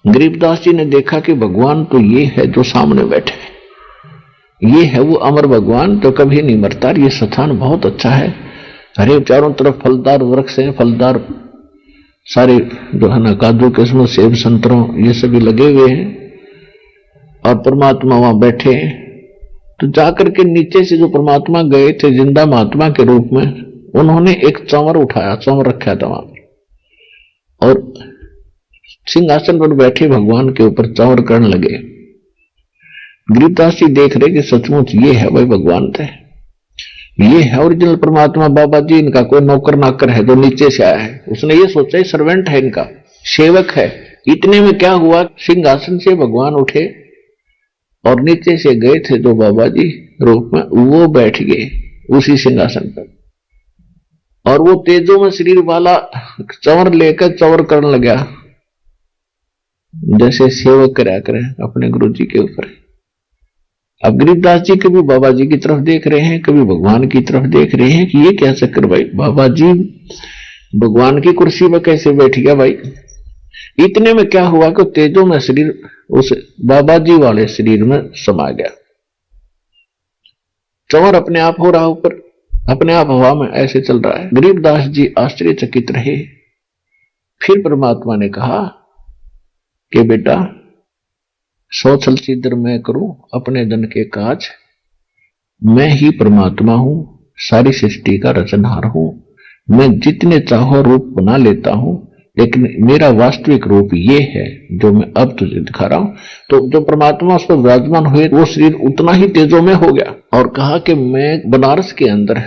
गरीबदास जी ने देखा कि भगवान तो ये है जो सामने बैठे, ये है वो अमर भगवान जो कभी नहीं मरता। ये स्थान बहुत अच्छा है, हरे चारों तरफ फलदार वृक्ष हैं, फलदार सारे जो है ना काजू किस्मों सेब संतरों ये सभी लगे हुए हैं, और परमात्मा वहां बैठे हैं। तो जाकर के नीचे से जो परमात्मा गए थे जिंदा महात्मा के रूप में, उन्होंने एक चंवर उठाया, चंवर रखा था वहां, और सिंहासन पर बैठे भगवान के ऊपर चंवर करने लगे। गरीबदास जी देख रहे कि सचमुच ये है भाई भगवान थे, ये है ओरिजिनल परमात्मा। बाबा जी इनका कोई नौकर नाकर है जो नीचे से आया है, उसने ये सोचा सर्वेंट है, इनका सेवक है। इतने में क्या हुआ, सिंहासन से भगवान उठे और नीचे से गए थे जो बाबा जी रूप में, वो बैठ गए उसी सिंहासन पर, और वो तेजो में शरीर वाला चंवर लेकर चंवर करने लगा, जैसे सेवक करा करे अपने गुरु जी के ऊपर। अब गरीबदास जी कभी बाबा जी की तरफ देख रहे हैं, कभी भगवान की तरफ देख रहे हैं कि ये क्या चक्कर भाई, बाबा जी भगवान की कुर्सी पर कैसे बैठ गया भाई। इतने में क्या हुआ कि तेजो में शरीर उस बाबा जी वाले शरीर में समा गया। चंवर अपने आप हो रहा ऊपर, अपने आप हवा में ऐसे चल रहा है। गरीबदास जी आश्चर्यचकित रहे। फिर परमात्मा ने कहा कि बेटा, सौ छल छिद्र मैं करूं अपने धन के काज, मैं ही परमात्मा हूं, सारी सृष्टि का रचनहार हूं, मैं जितने चाहो रूप बना लेता हूं, लेकिन मेरा वास्तविक रूप ये है जो मैं अब तुझे दिखा रहा हूं। तो जो परमात्मा उस पर विराजमान हुए वो शरीर उतना ही तेजों में हो गया। और कहा कि मैं बनारस के अंदर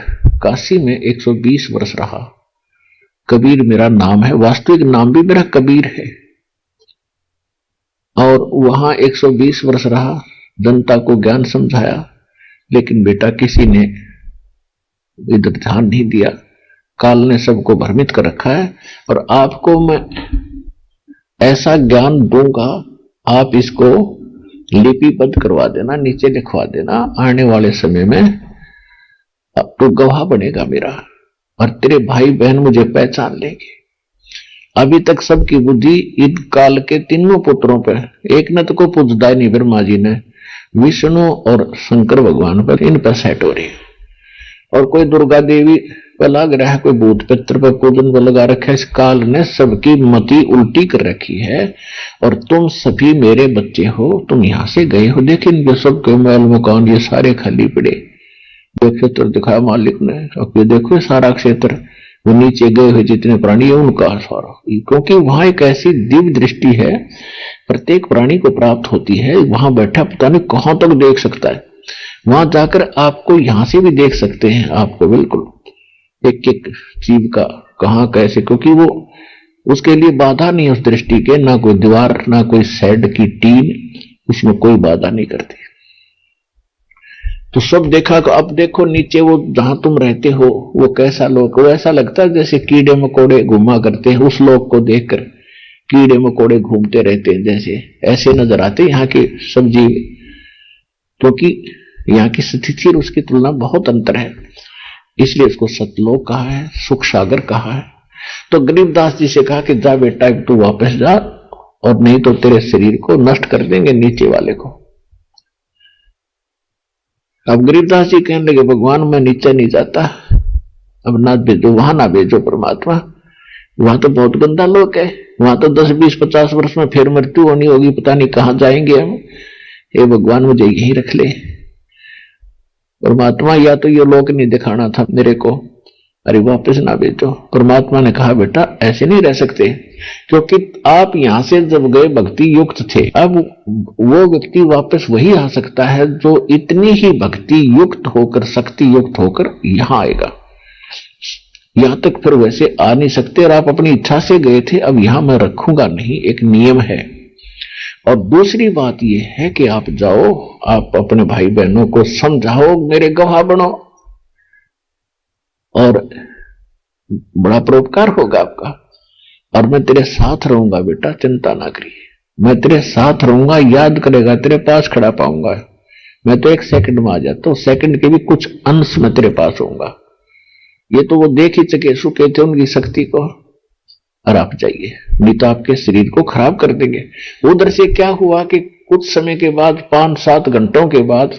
काशी में 120 वर्ष रहा, कबीर मेरा नाम है, वास्तविक नाम भी मेरा कबीर है। और वहां 120 वर्ष रहा, जनता को ज्ञान समझाया, लेकिन बेटा किसी ने इधर ध्यान नहीं दिया। काल ने सबको भ्रमित कर रखा है, और आपको मैं ऐसा ज्ञान दूंगा, आप इसको लिपिबद्ध करवा देना, नीचे लिखवा देना, आने वाले समय में अब तो गवाह बनेगा मेरा, और तेरे भाई बहन मुझे पहचान लेंगे। अभी तक सबकी बुद्धि इन काल के तीनों पुत्रों पर, एक ने तो को पूजदा नहीं, ब्रह्मा जी ने, विष्णु और शंकर भगवान पर, इन पर सेट हो रही है। और कोई दुर्गा देवी पर लग रहा है, कोई भूत पित्र पर पूजन पर लगा रखा है। इस काल ने सबकी मति उल्टी कर रखी है, और तुम सभी मेरे बच्चे हो, तुम यहां से गए हो, लेकिन ये सब के महल मकान ये सारे खाली पड़े। जो क्षेत्र दिखाया मालिक ने, अब ये देखो सारा क्षेत्र, वो नीचे गए हुए जितने प्राणी है उनका सारा, क्योंकि वहां एक ऐसी दिव्य दृष्टि है प्रत्येक प्राणी को प्राप्त होती है। वहां बैठा पता नहीं कहां तक देख सकता है, वहां जाकर आपको यहां से भी देख सकते हैं, आपको बिल्कुल एक एक जीव का कहां कैसे, क्योंकि वो उसके लिए बाधा नहीं है उस दृष्टि के, ना कोई दीवार, ना कोई शेड की टीन, उसमें कोई बाधा नहीं करती। तो सब देखा। अब देखो नीचे वो जहां तुम रहते हो वो कैसा लोक, वो ऐसा लगता है जैसे कीड़े मकोड़े घुमा करते हैं। उस लोक को देखकर कीड़े मकोड़े घूमते रहते हैं, जैसे ऐसे नजर आते यहाँ के सब जीव, क्योंकि यहाँ की स्थिति और उसकी तुलना बहुत अंतर है, इसलिए इसको सतलोक कहा है, सुख सागर कहा है। तो गरीबदास जी से कहा कि जा बेटा तू वापस जा, और नहीं तो तेरे शरीर को नष्ट कर देंगे नीचे वाले को। अब गरीबदास जी कहने लगे भगवान मैं नीचे नहीं जाता, अब ना भेजो, वहां ना भेजो परमात्मा, वहां तो बहुत गंदा लोक है, वहां तो 10 20 50 वर्ष में फिर मृत्यु होनी होगी, पता नहीं कहां जाएंगे हम। हे भगवान मुझे यही रख ले परमात्मा, या तो ये लोक नहीं दिखाना था मेरे को, अरे वापस ना भेजो। परमात्मा ने कहा बेटा ऐसे नहीं रह सकते, क्योंकि आप यहां से जब गए भक्ति युक्त थे, अब वो व्यक्ति वापस वही आ सकता है जो इतनी ही भक्ति युक्त होकर, शक्ति युक्त होकर यहां आएगा। यहां तक फिर वैसे आ नहीं सकते, और आप अपनी इच्छा से गए थे, अब यहां मैं रखूंगा नहीं, एक नियम है। और दूसरी बात यह है कि आप जाओ, आप अपने भाई बहनों को समझाओ, मेरे गवाह बनो, और बड़ा परोपकार होगा आपका, और मैं तेरे साथ रहूंगा बेटा, चिंता ना करिए, मैं तेरे साथ रहूंगा, याद करेगा, तेरे पास खड़ा पाऊंगा। मैं तो 1 सेकंड में आ जाता हूं, सेकंड के भी कुछ अंश में तेरे पास होऊंगा। ये तो वो देख ही चके सुके थे उनकी शक्ति को, और आप जाइए, नहीं तो आपके शरीर को खराब कर देंगे। उधर से क्या हुआ कि कुछ समय के बाद, 5-7 घंटों के बाद,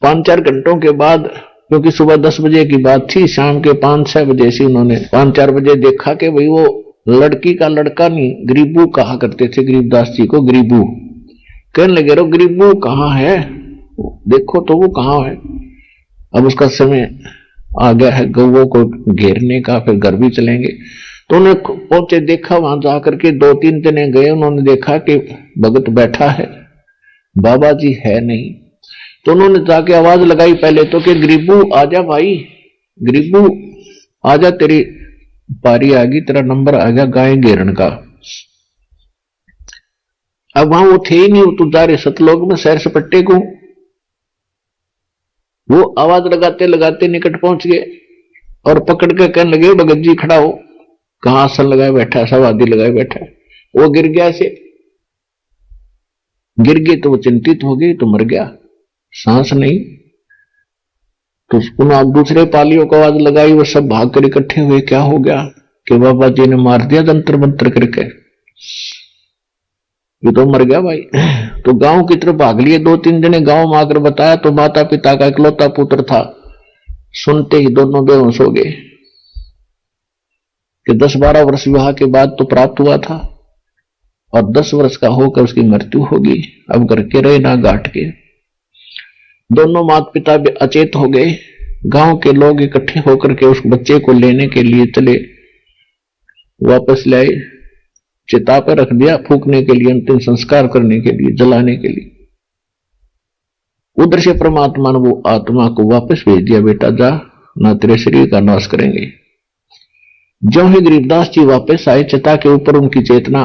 5-4 घंटों के बाद, क्योंकि सुबह 10 बजे की बात थी, शाम के 5-6 बजे से उन्होंने 5-4 बजे देखा कि भाई वो लड़की का लड़का नहीं, गरीबू कहा करते थे गरीबदास जी को, गरीबू कहने लगे रो गरीबू कहाँ है, देखो तो वो कहाँ है। अब उसका समय आ गया है गौओं को घेरने का, फिर घर भी चलेंगे। तो उन्हें पहुंचे, देखा, वहां जाकर के 2-3 जने गए, उन्होंने देखा कि भगत बैठा है, बाबा जी है नहीं। तो उन्होंने जाके आवाज लगाई पहले तो कि गरीबू आजा भाई, गरीबू आजा, तेरी पारी आ गई, तेरा नंबर आ गया गाय घेरन का। अब वहां वो थे ही नहीं, वो तो जा रहे सतलोक में सैर सपट्टे को। वो आवाज लगाते लगाते निकट पहुंच गए और पकड़ के कहने लगे भगत जी खड़ा हो, कहां आसन लगाए बैठा, समाधि लगाए बैठा। वो गिर गया, से गिर गए तो वो चिंतित हो गई, तो मर गया, सांस नहीं। तो पुनः दूसरे पालियों को आवाज लगाई, वो सब भाग कर इकट्ठे हुए, क्या हो गया कि बाबा जी ने मार दिया जंतर मंत्र करके। ये तो मर गया भाई। तो गांव की तरफ भाग लिए। 2-3 जने गांव में आकर बताया तो माता पिता का इकलौता पुत्र था। सुनते ही दोनों बेहोश हो गए कि 10-12 वर्ष विवाह के बाद तो प्राप्त हुआ था और 10 वर्ष का होकर उसकी मृत्यु होगी। अब घर के रहे ना घाट के। दोनों माता पिता भी अचेत हो गए। गांव के लोग इकट्ठे होकर के उस बच्चे को लेने के लिए चले। वापस लाए, चिता पर रख दिया फूकने के लिए, अंतिम संस्कार करने के लिए, जलाने के लिए। उधर से परमात्मा ने वो आत्मा को वापस भेज दिया, बेटा जा, ना तेरे शरीर का नाश करेंगे। जो ही गरीबदास जी वापस आए, चिता के ऊपर उनकी चेतना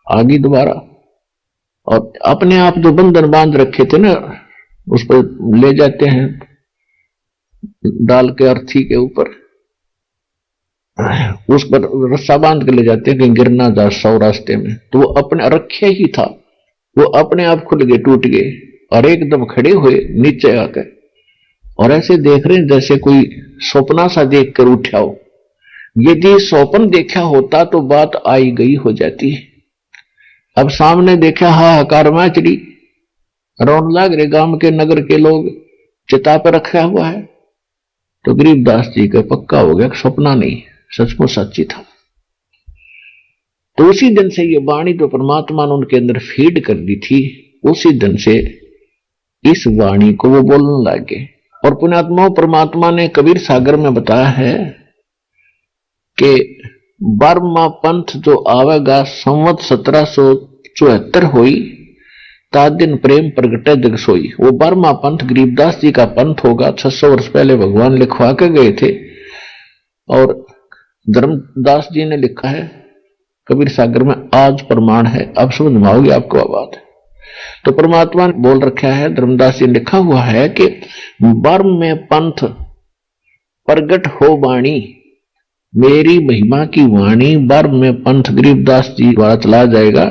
आ गई दोबारा, और अपने आप जो बंधन बांध रखे थे ना, उस पर ले जाते हैं डाल के अर्थी के ऊपर, उस पर रस्सा बांध के ले जाते हैं कि गिर ना जा 100 रास्ते में। तो वो अपने रखे ही था, वो अपने आप खुल गए, टूट गए और एकदम खड़े हुए नीचे आकर, और ऐसे देख रहे हैं जैसे कोई सपना सा देख कर उठा हो। यदि स्वप्न देखा होता तो बात आई गई हो जाती। अब सामने देखा हाहाकार माचड़ी, रोन लाग रहे गांव के नगर के लोग, चिता पर रखा हुआ है। तो गरीबदास जी का पक्का हो गया, सपना नहीं, सचमुच सच्ची था। तो उसी दिन से ये वाणी जो परमात्मा ने उनके अंदर फीड कर दी थी, उसी दिन से इस वाणी को वो बोलने लगे। और पुण्यात्मा परमात्मा ने कबीर सागर में बताया है कि 12वां पंथ जो आवेगा संवत 1774 हुई, ता दिन प्रेम प्रगटे जग सोई। वो 12वां पंथ गरीबदास जी का पंथ होगा। 600 वर्ष पहले भगवान लिखवा के गए थे और धर्मदास जी ने लिखा है कबीर सागर में, आज प्रमाण है। अब समझ में आओगी आपको बात। तो परमात्मा ने बोल रखा है, धर्मदास जी ने लिखा हुआ है कि 12वें पंथ प्रगट हो वाणी, मेरी महिमा की वाणी 12वें पंथ गरीबदास जी द्वारा चला जाएगा।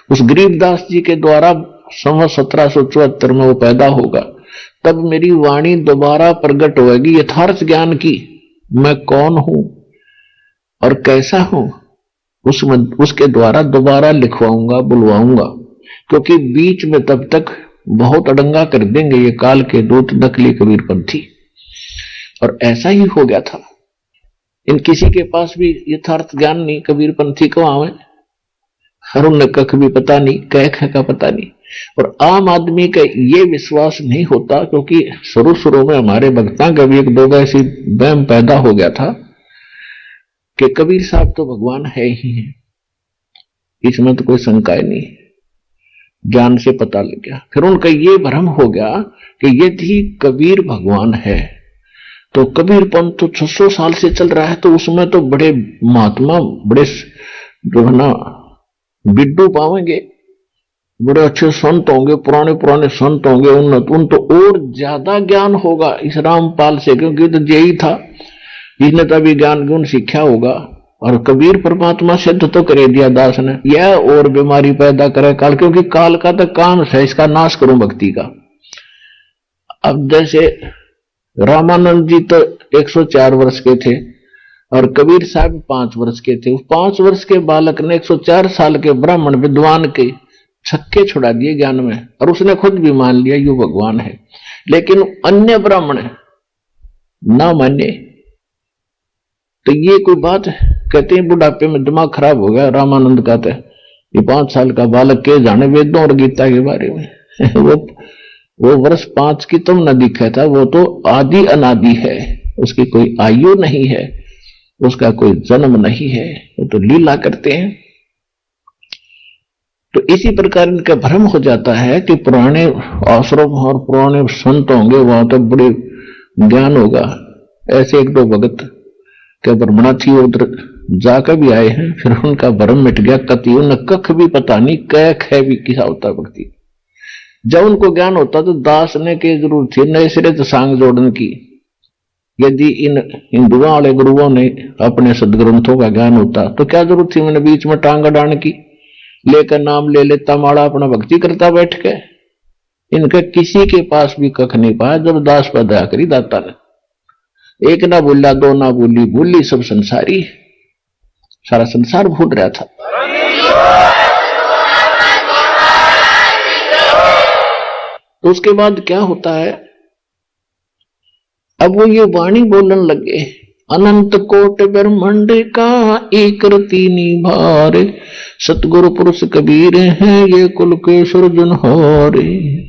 उस गरीबदास जी के द्वारा संवत 1774 में वो पैदा होगा। तब मेरी वाणी दोबारा प्रकट होगी यथार्थ ज्ञान की, मैं कौन हूं और कैसा हूं, उसके द्वारा दोबारा लिखवाऊंगा, बुलवाऊंगा। क्योंकि बीच में तब तक बहुत अड़ंगा कर देंगे ये काल के दूत नकली कबीरपंथी। और ऐसा ही हो गया था। इन किसी के पास भी यथार्थ ज्ञान नहीं, कबीरपंथी को आवे और उन्हें कख भी पता नहीं, कह का पता नहीं। और आम आदमी का ये विश्वास नहीं होता, क्योंकि शुरू में हमारे भक्ता का भी 1-2 ऐसी वहम पैदा हो गया था कि कबीर साहब तो भगवान है ही है, इसमें तो कोई शंका नहीं, ज्ञान से पता लग गया। फिर उनका ये भ्रम हो गया कि यदि कबीर भगवान है तो कबीर पंथ तो 600 साल से चल रहा है, तो उसमें तो बड़े महात्मा, बड़े जो है ना बिड्डू पावेंगे, बड़े अच्छे संत होंगे, पुराने संत होंगे, उन तो और ज्यादा ज्ञान होगा इस रामपाल से, क्योंकि तो यही था, इसने तभी ज्ञान गुण सीखा होगा। और कबीर परमात्मा सिद्ध तो करे दिया दास ने, यह और बीमारी पैदा करे काल, क्योंकि काल का तो काम है इसका नाश करूं भक्ति का। अब जैसे रामानंद जी तो 104 वर्ष के थे और कबीर साहब 5 वर्ष के थे। 5 वर्ष के बालक ने 104 साल के ब्राह्मण विद्वान के छक्के छुड़ा दिए ज्ञान में, और उसने खुद भी मान लिया यू भगवान है। लेकिन अन्य ब्राह्मण ना माने, तो ये कोई बात है? कहते हैं बुढ़ापे में दिमाग खराब हो गया रामानंद का, तो ये 5 साल का बालक के जाने वेदों और गीता के बारे में। वो वर्ष 5 की तुम न दिखा था, वो तो आदि अनादि है, उसकी कोई आयु नहीं है, उसका कोई जन्म नहीं है, वो तो लीला करते हैं। तो इसी प्रकार इनका भ्रम हो जाता है कि पुराने आश्रम और पुराने संत होंगे, वहां तो बड़े ज्ञान होगा। ऐसे 1-2 भगत के ब्रह्मणाथी उधर जाकर भी आए हैं, फिर उनका भ्रम मिट गया। कति उन्हें कख भी पता नहीं, कह भी किसा होता भक्ति। जब उनको ज्ञान होता तो दास ने के जरूरत थी नए सिरे से सांग जोड़ने की। यदि इन हिंदुओं वाले गुरुओं ने अपने सदग्रंथों का ज्ञान होता तो क्या जरूरत थी मैंने बीच में टांग अड़ाने की, लेकर नाम ले लेता माड़ा अपना भक्ति करता बैठ के। इनके किसी के पास भी कख नहीं पाया। जब दास पर दया करी दाता ने, एक ना बोला, 2 ना बोली, बोली सब संसारी, सारा संसार भूल रहा था। तो उसके बाद क्या होता है, अब वो ये वाणी बोलने लगे, अनंत कोट ब्रह्मांड का एक रति निभारे, सतगुरु पुरुष कबीर हैं ये कुल के सुरजनहारे।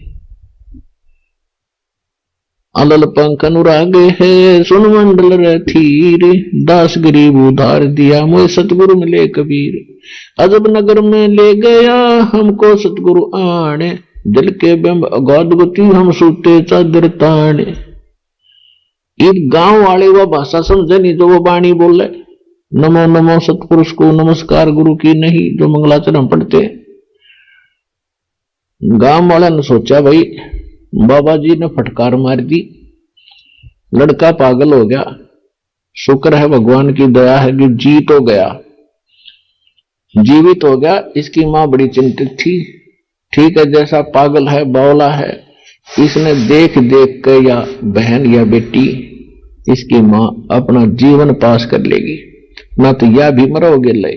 अलल पंख अनुरागे है सुन मंडल रथीर, दास गरीब उधार दिया मोए सतगुरु मिले कबीर। अजब नगर में ले गया हमको सतगुरु आने, जल के बिंब अगाध गति हम सूते चादर ताने। एक गांव वाले वह भाषा समझे नहीं जो वो वाणी बोले, नमो नमो सतपुरुष को नमस्कार गुरु की नहीं, जो मंगलाचरण पढ़ते। गांव वाले ने सोचा भाई बाबा जी ने फटकार मार दी, लड़का पागल हो गया, शुक्र है भगवान की दया है कि जीत हो गया, जीवित हो गया। इसकी मां बड़ी चिंतित थी, ठीक है जैसा पागल है बावला है, इसने देख देख के या बहन या बेटी इसकी मां अपना जीवन पास कर लेगी, ना तो यह भी मरोगे ले।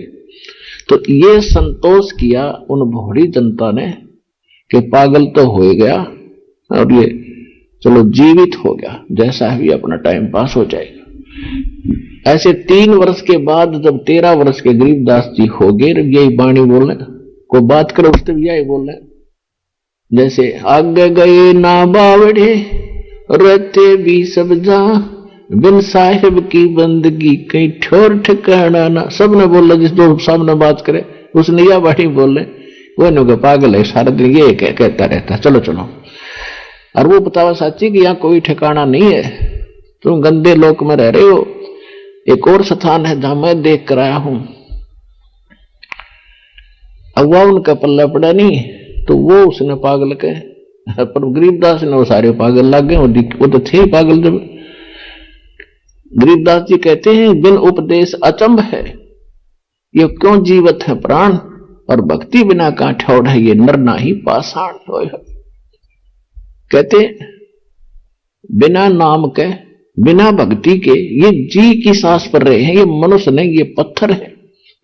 तो ये संतोष किया उन भोड़ी जनता ने कि पागल तो हो गया और ये चलो जीवित हो गया, जैसा भी अपना टाइम पास हो जाएगा। ऐसे 3 वर्ष के बाद जब 13 वर्ष के गरीबदास जी हो गए, यही वाणी बोले को बात करो उससे यही बोले, जैसे आगे गए ना बावड़े रहते भी सब जा, बिन साहिब की बंदगी कहीं ठोर ठिकाना ना। सबने बोला, जिस जो सामने बात करे उसने यह वाणी बोले, वो नो पागल है सारा दिन ये कहता रहता, चलो चलो। और वो बतावा साची कि यहाँ कोई ठिकाना नहीं है, तुम गंदे लोक में रह रहे हो, एक और स्थान है जहां मैं देख कर आया हूं। अब वह उनका पल्ला पड़ा नहीं, तो वो उसने पागल के, पर गरीबदास ने वो सारे पागल लग गए, वो तो थे पागल। जब गरीबदास जी कहते हैं बिन उपदेश अचंभ है, ये क्यों जीवत है प्राण, और भक्ति बिना का ठौड़ है ये नर ना ही पाषाण। कहते बिना नाम के बिना भक्ति के ये जी की सांस पर रहे हैं, ये मनुष्य नहीं, ये पत्थर है,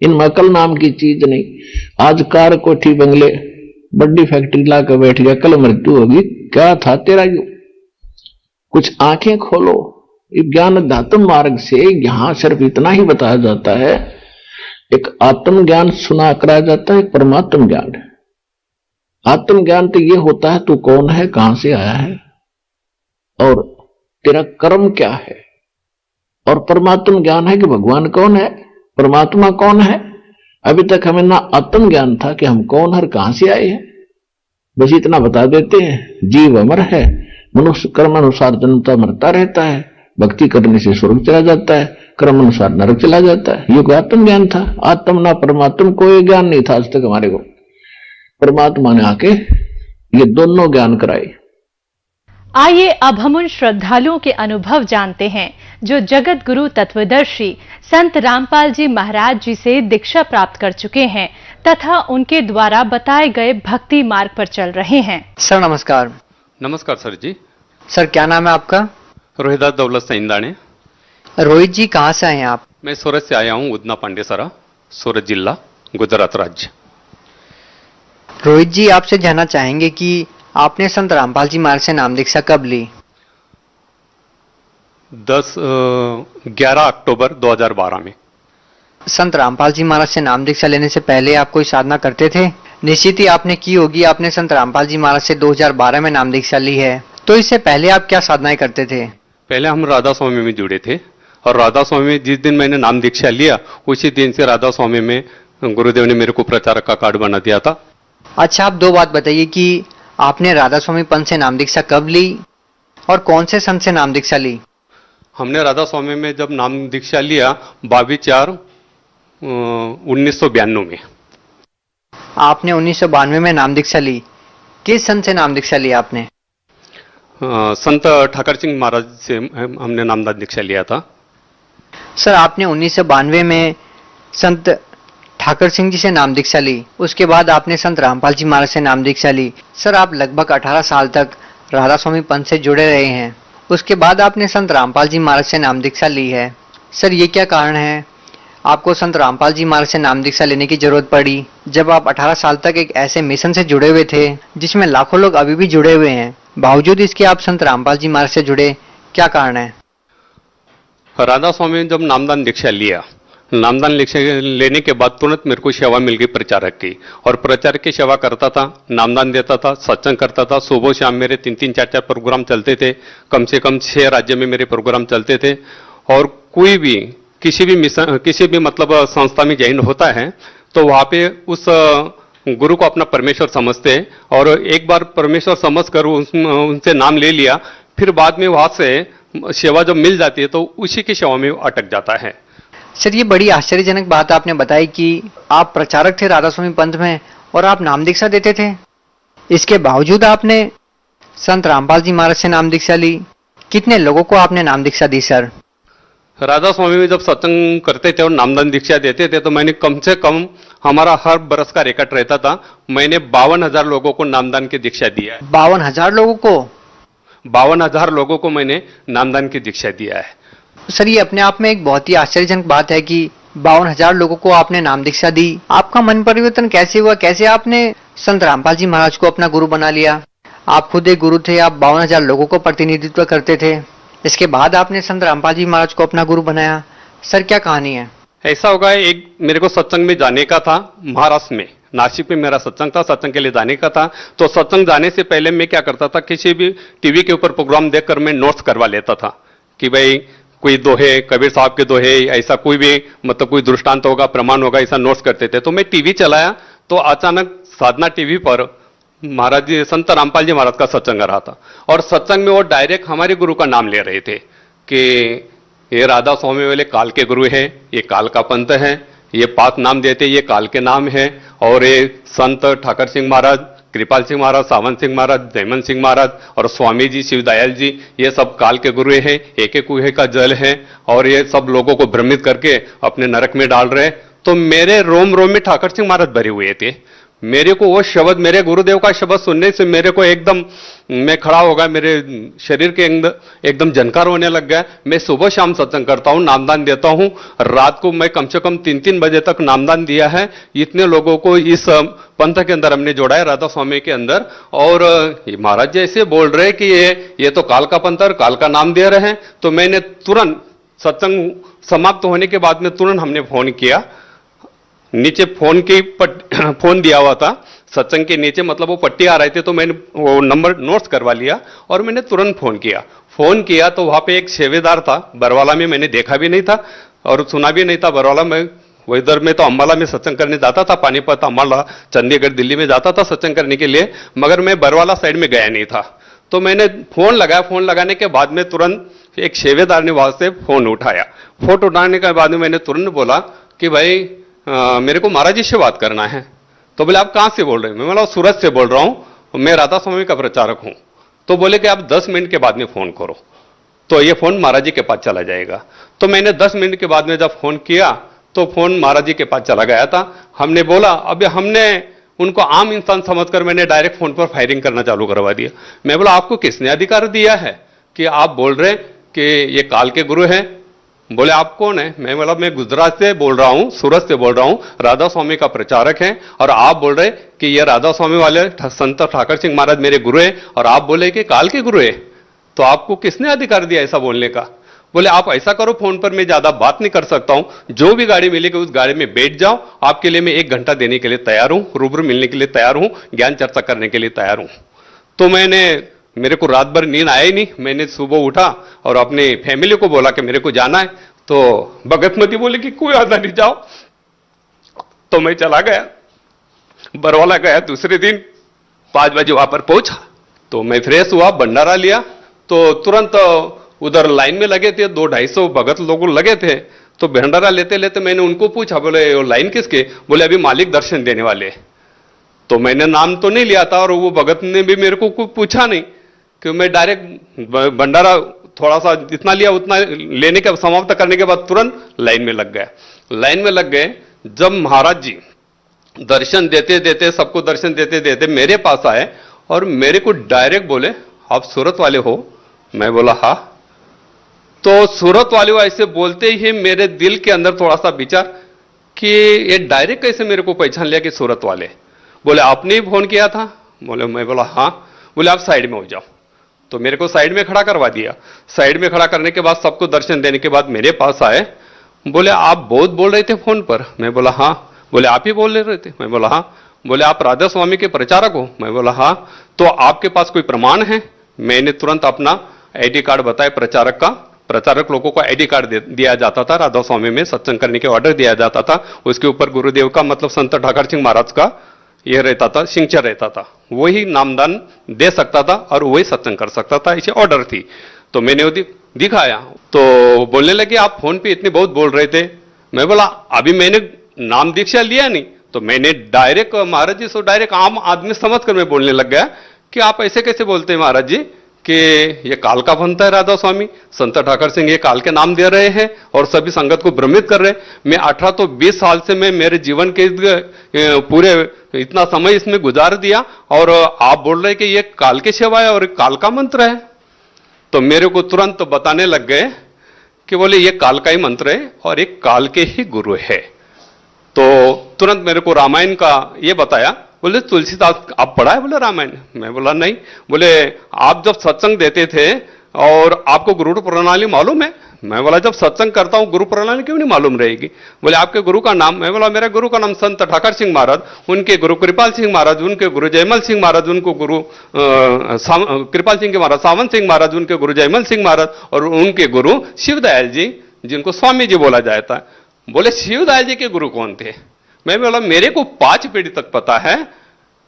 इनमें अकल नाम की चीज नहीं। आज कार कोठी बंगले बड़ी फैक्ट्री ला कर बैठ गया, कल मृत्यु होगी, क्या था तेरा यू? कुछ आंखें खोलो। ज्ञान धातम मार्ग से यहां सिर्फ इतना ही बताया जाता है, एक आत्म ज्ञान सुना कराया जाता है, एक परमात्म ज्ञान है। आत्म ज्ञान तो ये होता है तू कौन है, कहां से आया है और तेरा कर्म क्या है। और परमात्म ज्ञान है कि भगवान कौन है, परमात्मा कौन है। अभी तक हमें ना आत्म ज्ञान था कि हम कौन है, कहां से आए हैं, बस इतना बता देते हैं। जीव अमर है, मनुष्य कर्म अनुसार जन्मता मरता रहता है, भक्ति करने से स्वर्ग चला जाता है, कर्म अनुसार नरक चला जाता है। ये आत्म ज्ञान था। आत्म ना परमात्मा कोई ज्ञान नहीं था आज तक हमारे को। परमात्मा ने आके ये दोनों ज्ञान कराए। आइए अब हम उन श्रद्धालुओं के अनुभव जानते हैं जो जगत गुरु तत्वदर्शी संत रामपाल जी महाराज जी से दीक्षा प्राप्त कर चुके हैं तथा उनके द्वारा बताए गए भक्ति मार्ग पर चल रहे हैं। सर नमस्कार। नमस्कार सर जी। सर क्या नाम है आपका? रोहिदास दौलत सैंदाने। रोहित जी कहाँ से आए हैं आप? मैं सूरत से आया हूँ, उदना पांडेसरा, सूरत जिला, गुजरात राज्य। रोहित जी आपसे जानना चाहेंगे कि आपने संत रामपाल जी महाराज से नाम दीक्षा कब ली? 11 अक्टूबर 2012 में। संत रामपाल जी महाराज से नाम दीक्षा लेने से पहले आप कोई साधना करते थे? निश्चित ही आपने की होगी। आपने संत रामपाल जी महाराज से 2012 में नाम दीक्षा ली है, तो इससे पहले आप क्या साधनाएं करते थे? पहले हम राधा स्वामी में जुड़े थे और राधा स्वामी में जिस दिन मैंने नाम दीक्षा लिया उसी दिन से राधा स्वामी में गुरुदेव ने मेरे को प्रचारक का कार्ड बना दिया था। अच्छा, आप दो बात बताइए कि आपने राधा स्वामी पंथ से नाम दीक्षा कब ली और कौन से संत से नाम दीक्षा ली? हमने राधा स्वामी में जब नाम दीक्षा लिया 22/4/1992 में। आपने 1992 में नाम दीक्षा ली। किस संत से नाम दीक्षा ली आपने? संत ठाकर सिंह महाराज से हमने नाम दीक्षा लिया था। सर आपने 1992 में संत ठाकर सिंह जी से नाम दीक्षा ली, उसके बाद आपने संत रामपाल जी महाराज से नाम दीक्षा ली। सर आप लगभग 18 साल तक राधा स्वामी पंथ से जुड़े रहे हैं, उसके बाद आपने संत रामपाल जी महाराज से नाम दीक्षा ली है। सर ये क्या कारण है आपको संत रामपाल जी महाराज से नाम दीक्षा लेने की जरूरत पड़ी, जब आप 18 साल तक एक ऐसे मिशन से जुड़े हुए थे जिसमें लाखों लोग अभी भी जुड़े हुए हैं? बावजूद इसके आप संत रामपाल जी महाराज से जुड़े, क्या कारण है? राधा स्वामी ने जब नामदान दीक्षा लिया, नामदान दीक्षा लेने के बाद तुरंत मेरे को सेवा मिल गई प्रचारक की, और प्रचारक की सेवा करता था, नामदान देता था, सत्संग करता था। सुबह शाम मेरे 3-3, 4-4 प्रोग्राम चलते थे, कम से कम 6 राज्य में मेरे प्रोग्राम चलते थे। और कोई भी किसी भी मिशन, किसी भी मतलब संस्था में ज्वाइन होता है तो वहां पे उस गुरु को अपना परमेश्वर समझते हैं, और एक बार परमेश्वर समझ कर उनसे नाम ले लिया, फिर बाद में वहां से सेवा जब मिल जाती है तो उसी की सेवा में अटक जाता है। सर, ये बड़ी आश्चर्यजनक बात आपने बताई कि आप प्रचारक थे राधा स्वामी पंथ में और आप नाम दीक्षा देते थे। इसके बावजूद आपने संत रामपाल जी महाराज से नाम दीक्षा ली। कितने लोगों को आपने नाम दीक्षा दी सर? राधा स्वामी में जब सत्संग करते थे और नामदान दीक्षा देते थे तो मैंने कम से कम, हमारा हर बरस का रिकॉर्ड रहता था, मैंने 52,000 लोगों को नामदान की दीक्षा दिया है। 52,000 लोगों को? 52,000 लोगों को मैंने नामदान की दीक्षा दिया है। सर, ये अपने आप में एक बहुत ही आश्चर्यजनक बात है कि 52,000 लोगों को आपने नाम दीक्षा दी। आपका मन परिवर्तन कैसे हुआ? कैसे आपने संत रामपाल जी महाराज को अपना गुरु बना लिया? आप खुद एक गुरु थे, आप 52,000 लोगों को प्रतिनिधित्व करते थे, इसके बाद आपने संत रामपाल जी महाराज को अपना गुरु बनाया। सर, क्या कहानी है? ऐसा होगा, एक मेरे को सत्संग में जाने का था, महाराष्ट्र में, नासिक में मेरा सत्संग था, सत्संग के लिए जाने का था। तो सत्संग जाने से पहले मैं क्या करता था, किसी भी टीवी के ऊपर प्रोग्राम देखकर मैं नोट्स करवा लेता था कि भाई कोई दोहे, कबीर साहब के दोहे, ऐसा कोई भी मतलब कोई दृष्टांत होगा, प्रमाण होगा, ऐसा नोट्स करते थे। तो मैं टीवी चलाया तो अचानक साधना टीवी पर महाराज जी, संत रामपाल जी महाराज का सत्संग आ रहा था, और सत्संग में वो डायरेक्ट हमारे गुरु का नाम ले रहे थे कि ये राधा स्वामी वाले काल के गुरु है, ये काल का पंथ है, ये 5 नाम देते, ये काल के नाम है, और ये संत ठाकर सिंह महाराज, कृपाल सिंह महाराज, सावन सिंह महाराज, जयमन सिंह महाराज और स्वामी जी, शिवदयाल जी, ये सब काल के गुरु हैं, एक एक कुएं का जल है, और ये सब लोगों को भ्रमित करके अपने नरक में डाल रहे। तो मेरे रोम रोम में ठाकर सिंह महाराज भरे हुए थे। मेरे को वो शब्द, मेरे गुरुदेव का शब्द सुनने से मेरे को एकदम, मैं खड़ा हो गया, मेरे शरीर के एकदम झनकार होने लग गया। मैं सुबह शाम सत्संग करता हूँ, नामदान देता हूँ, रात को मैं कम से कम 3-3 बजे तक नामदान दिया है। इतने लोगों को इस पंथ के अंदर हमने जोड़ा है, राधा स्वामी के अंदर। और ये महाराज जी ऐसे बोल रहे कि ये तो काल का पंथ और काल का नाम दे रहे हैं। तो मैंने तुरंत सत्संग समाप्त होने के बाद में तुरंत हमने फोन किया, नीचे फोन दिया हुआ था सत्संग के नीचे, मतलब वो पट्टी आ रहे थे, तो मैंने वो नंबर नोट्स करवा लिया और मैंने तुरंत फोन किया तो वहां पे एक सेवेदार था बरवाला में, मैंने देखा भी नहीं था और सुना भी नहीं था। बरवाला में, वो इधर में तो अम्बाला में सत्संग करने जाता था, पानीपत, अम्बाला, चंडीगढ़, दिल्ली में जाता था सत्संग करने के लिए, मगर मैं बरवाला साइड में गया नहीं था। तो मैंने फोन लगाया, फोन लगाने के बाद में तुरंत एक सेवेदार ने वहां से फोन उठाया। फोन उठाने के बाद में मैंने तुरंत बोला कि भाई मेरे को महाराज जी से बात करना है। तो बोले आप कहां से बोल रहे हैं? मैं बोला सूरत से बोल रहा हूं, मैं राधा स्वामी का प्रचारक हूं। तो बोले कि आप 10 मिनट के बाद में फोन करो तो ये फोन महाराज जी के पास चला जाएगा। तो मैंने 10 मिनट के बाद में जब फोन किया तो फोन महाराज जी के पास चला गया था। हमने बोला, अब हमने उनको आम इंसान समझकर मैंने डायरेक्ट फोन पर फायरिंग करना चालू करवा दिया। मैं बोला आपको किसने अधिकार दिया है कि आप बोल रहे कि ये काल के गुरु हैं? बोले आप कौन है? मैं बोला मैं गुजरात से बोल रहा हूं, सूरत से बोल रहा हूं, राधा स्वामी का प्रचारक है, और आप बोल रहे कि ये राधा स्वामी वाले संत ठाकर सिंह महाराज मेरे गुरु है, और आप बोले कि काल के गुरु है, तो आपको किसने अधिकार दिया ऐसा बोलने का? बोले आप ऐसा करो, फोन पर मैं ज्यादा बात नहीं कर सकता हूं, जो भी गाड़ी मिलेगी उस गाड़ी में बैठ जाओ, आपके लिए मैं 1 घंटा देने के लिए तैयार हूं, रूबरू मिलने के लिए तैयार हूं, ज्ञान चर्चा करने के लिए तैयार हूं। तो मेरे को रात भर नींद आई नहीं, मैंने सुबह उठा और अपनी फैमिली को बोला कि मेरे को जाना है। तो भगतमती बोले कि कोई आधा नहीं, जाओ। तो मैं चला गया, बरवाला गया। दूसरे दिन 5 बजे वहां पर पहुंचा तो मैं फ्रेश हुआ, भंडारा लिया, तो तुरंत उधर लाइन में लगे थे, 200-250 भगत लोग लगे थे। तो भंडारा लेते लेते मैंने उनको पूछा, बोले लाइन किसके? बोले अभी मालिक दर्शन देने वाले। तो मैंने नाम तो नहीं लिया था और वो भगत ने भी मेरे को कुछ पूछा नहीं, कि मैं डायरेक्ट भंडारा थोड़ा सा जितना लिया उतना लेने के समाप्त करने के बाद तुरंत लाइन में लग गया। लाइन में लग गए। जब महाराज जी दर्शन देते देते, सबको दर्शन देते देते मेरे पास आए और मेरे को डायरेक्ट बोले आप सूरत वाले हो? मैं बोला हाँ। तो सूरत वाले हो ऐसे बोलते ही मेरे दिल के अंदर थोड़ा सा विचार कि ये डायरेक्ट कैसे मेरे को पहचान लिया कि सूरत वाले। बोले आपने ही फोन किया था? बोले, मैं बोला हाँ। बोले आप साइड में हो जाओ। तो मेरे को साइड में खड़ा करवा दिया। साइड में खड़ा करने के बाद सबको दर्शन देने के बाद मेरे पास आए, बोले आप बहुत बोल रहे थे फोन पर। मैं बोला हाँ। बोले आप ही बोल रहे थे। मैं बोला हाँ। बोले आप राधा स्वामी के प्रचारक हो। मैं बोला हाँ। तो आपके पास कोई प्रमाण है? मैंने तुरंत अपना आईडी कार्ड बताया प्रचारक का। प्रचारक लोगों को आईडी कार्ड दिया जाता था, राधा स्वामी में सत्संग करने के ऑर्डर दिया जाता था, उसके ऊपर गुरुदेव का मतलब संत ठाकर सिंह महाराज का यह रहता था, सिग्नेचर रहता था। वही नामदान दे सकता था और वही सत्संग कर सकता था, इसे ऑर्डर थी। तो मैंने वो दिखाया तो बोलने लगे आप फोन पे इतने बहुत बोल रहे थे। मैं बोला अभी मैंने नाम दीक्षा लिया नहीं। तो मैंने डायरेक्ट महाराज जी से डायरेक्ट आम आदमी समझकर मैं बोलने लग गया कि आप ऐसे कैसे बोलते हैं महाराज जी कि ये काल का बनता है राधा स्वामी, संत ठाकर सिंह ये काल के नाम दे रहे हैं और सभी संगत को भ्रमित कर रहे हैं। मैं 18 तो 20 साल से मैं मेरे जीवन के पूरे इतना समय इसमें गुजार दिया और आप बोल रहे कि ये काल की सेवा है और काल का मंत्र है। तो मेरे को तुरंत बताने लग गए कि बोले ये काल का ही मंत्र है और एक काल के ही गुरु है। तो तुरंत मेरे को रामायण का ये बताया। बोले तुलसीदास आप पढ़ा है? बोले रामायण। मैं बोला नहीं। बोले आप जब सत्संग देते थे और आपको गुरु प्रणाली मालूम है? मैं बोला जब सत्संग करता हूं गुरु प्रणाली क्यों नहीं मालूम रहेगी? बोले आपके गुरु का नाम? मैं बोला मेरा गुरु का नाम संत ठाकर सिंह महाराज, उनके गुरु कृपाल सिंह महाराज, उनके गुरु जयमल सिंह महाराज, उनको गुरु कृपाल सिंह के महाराज सावन सिंह महाराज, उनके गुरु जयमल सिंह महाराज और उनके गुरु शिवदयाल जी जिनको स्वामी जी बोला जाता है। बोले शिवदयाल जी के गुरु कौन थे? मैं बोला मेरे को 5 पीढ़ी तक पता है,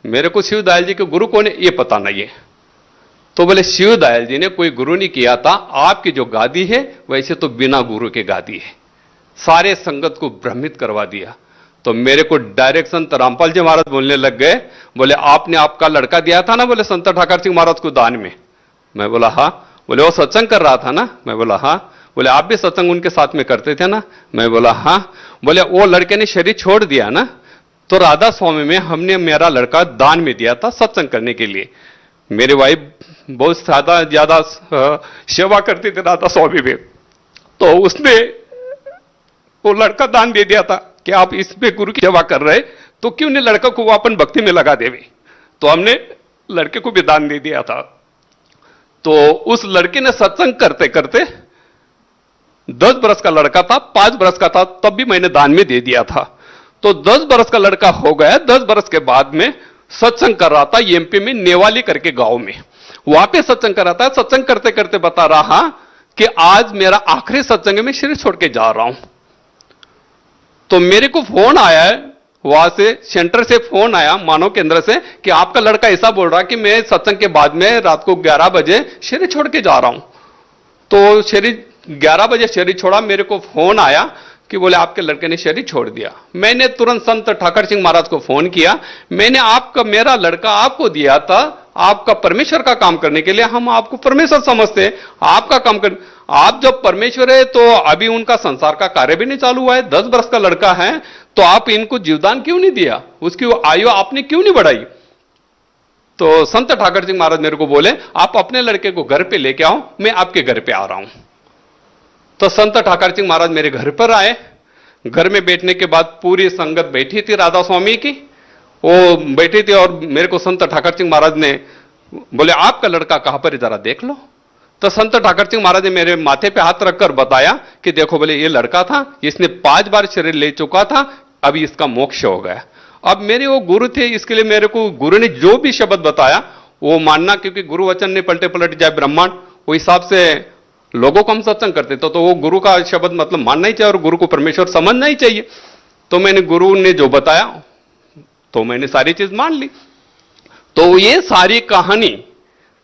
मेरे को शिवदयाल जी के गुरु कौन है ये पता नहीं है। तो बोले शिवदयाल जी ने कोई गुरु नहीं किया था, आपकी जो गादी है वैसे तो बिना गुरु के गादी है। सारे संगत को भ्रमित करवा दिया। तो मेरे को डायरेक्ट संत रामपाल जी महाराज बोलने लग गए, बोले आपने आपका लड़का दिया था ना बोले संत ठाकर सिंह महाराज को दान में। मैं बोला हाँ। बोले वो सत्संग कर रहा था ना? मैं बोला हाँ। बोले आप भी सत्संग उनके साथ में करते थे ना? मैं बोला हाँ। बोले वो लड़के ने शरीर छोड़ दिया ना, तो राधा स्वामी में हमने मेरा लड़का दान में दिया था सत्संग करने के लिए। मेरी वाइफ बहुत ज्यादा सेवा करती थी राधा स्वामी में, तो उसने वो लड़का दान दे दिया था कि आप इसमें गुरु की सेवा कर रहे तो क्यों नहीं लड़का को वो अपन भक्ति में लगा देवे। तो हमने लड़के को भी दान दे दिया था। तो उस लड़के ने सत्संग करते करते 10 बरस का लड़का था, 5 बरस का था तब भी मैंने दान में दे दिया था। तो 10 बरस का लड़का हो गया। 10 बरस के बाद में सत्संग कर रहा था एमपी में नेवाली करके गांव में, वहां पे सत्संग कर रहा था। सत्संग करते करते बता रहा कि आज मेरा आखिरी सत्संग है, मैं शरीर छोड़ के जा रहा हूं। तो मेरे को फोन आया है वहां से सेंटर से फोन आया मानव केंद्र से कि आपका लड़का ऐसा बोल रहा कि मैं सत्संग के बाद में रात को 11 बजे शरीर छोड़ के जा रहा हूं। तो शरीर 11 बजे शरीर छोड़ा। मेरे को फोन आया कि बोले आपके लड़के ने शरीर छोड़ दिया। मैंने तुरंत संत ठाकर सिंह महाराज को फोन किया, मैंने आपका मेरा लड़का आपको दिया था आपका परमेश्वर का काम करने के लिए, हम आपको परमेश्वर समझते हैं, आपका काम कर, आप जब परमेश्वर है तो अभी उनका संसार का कार्य भी नहीं चालू हुआ है, 10 वर्ष का लड़का है, तो आप इनको जीवदान क्यों नहीं दिया, उसकी आयु आपने क्यों नहीं बढ़ाई। तो संत ठाकर सिंह महाराज मेरे को बोले आप अपने लड़के को घर पे लेके आओ, मैं आपके घर पे आ रहा हूं। तो संत ठाकर सिंह महाराज मेरे घर पर आए। घर में बैठने के बाद पूरी संगत बैठी थी राधा स्वामी की, वो बैठी थी और मेरे को संत ठाकर सिंह महाराज ने बोले आपका लड़का कहां पर है जरा देख लो। तो संत ठाकर सिंह महाराज ने मेरे माथे पे हाथ रखकर बताया कि देखो बोले ये लड़का था, इसने 5 बार शरीर ले चुका था, अभी इसका मोक्ष हो गया। अब मेरे वो गुरु थे, इसके लिए मेरे को गुरु ने जो भी शब्द बताया वो मानना, क्योंकि गुरु वचन ने पलटे पलट जाए ब्रह्मांड, वो हिसाब से लोगों को हम सत्संग करते तो वो गुरु का शब्द मतलब मानना ही चाहिए और गुरु को परमेश्वर समझना ही चाहिए। तो मैंने गुरु ने जो बताया तो मैंने सारी चीज मान ली। तो ये सारी कहानी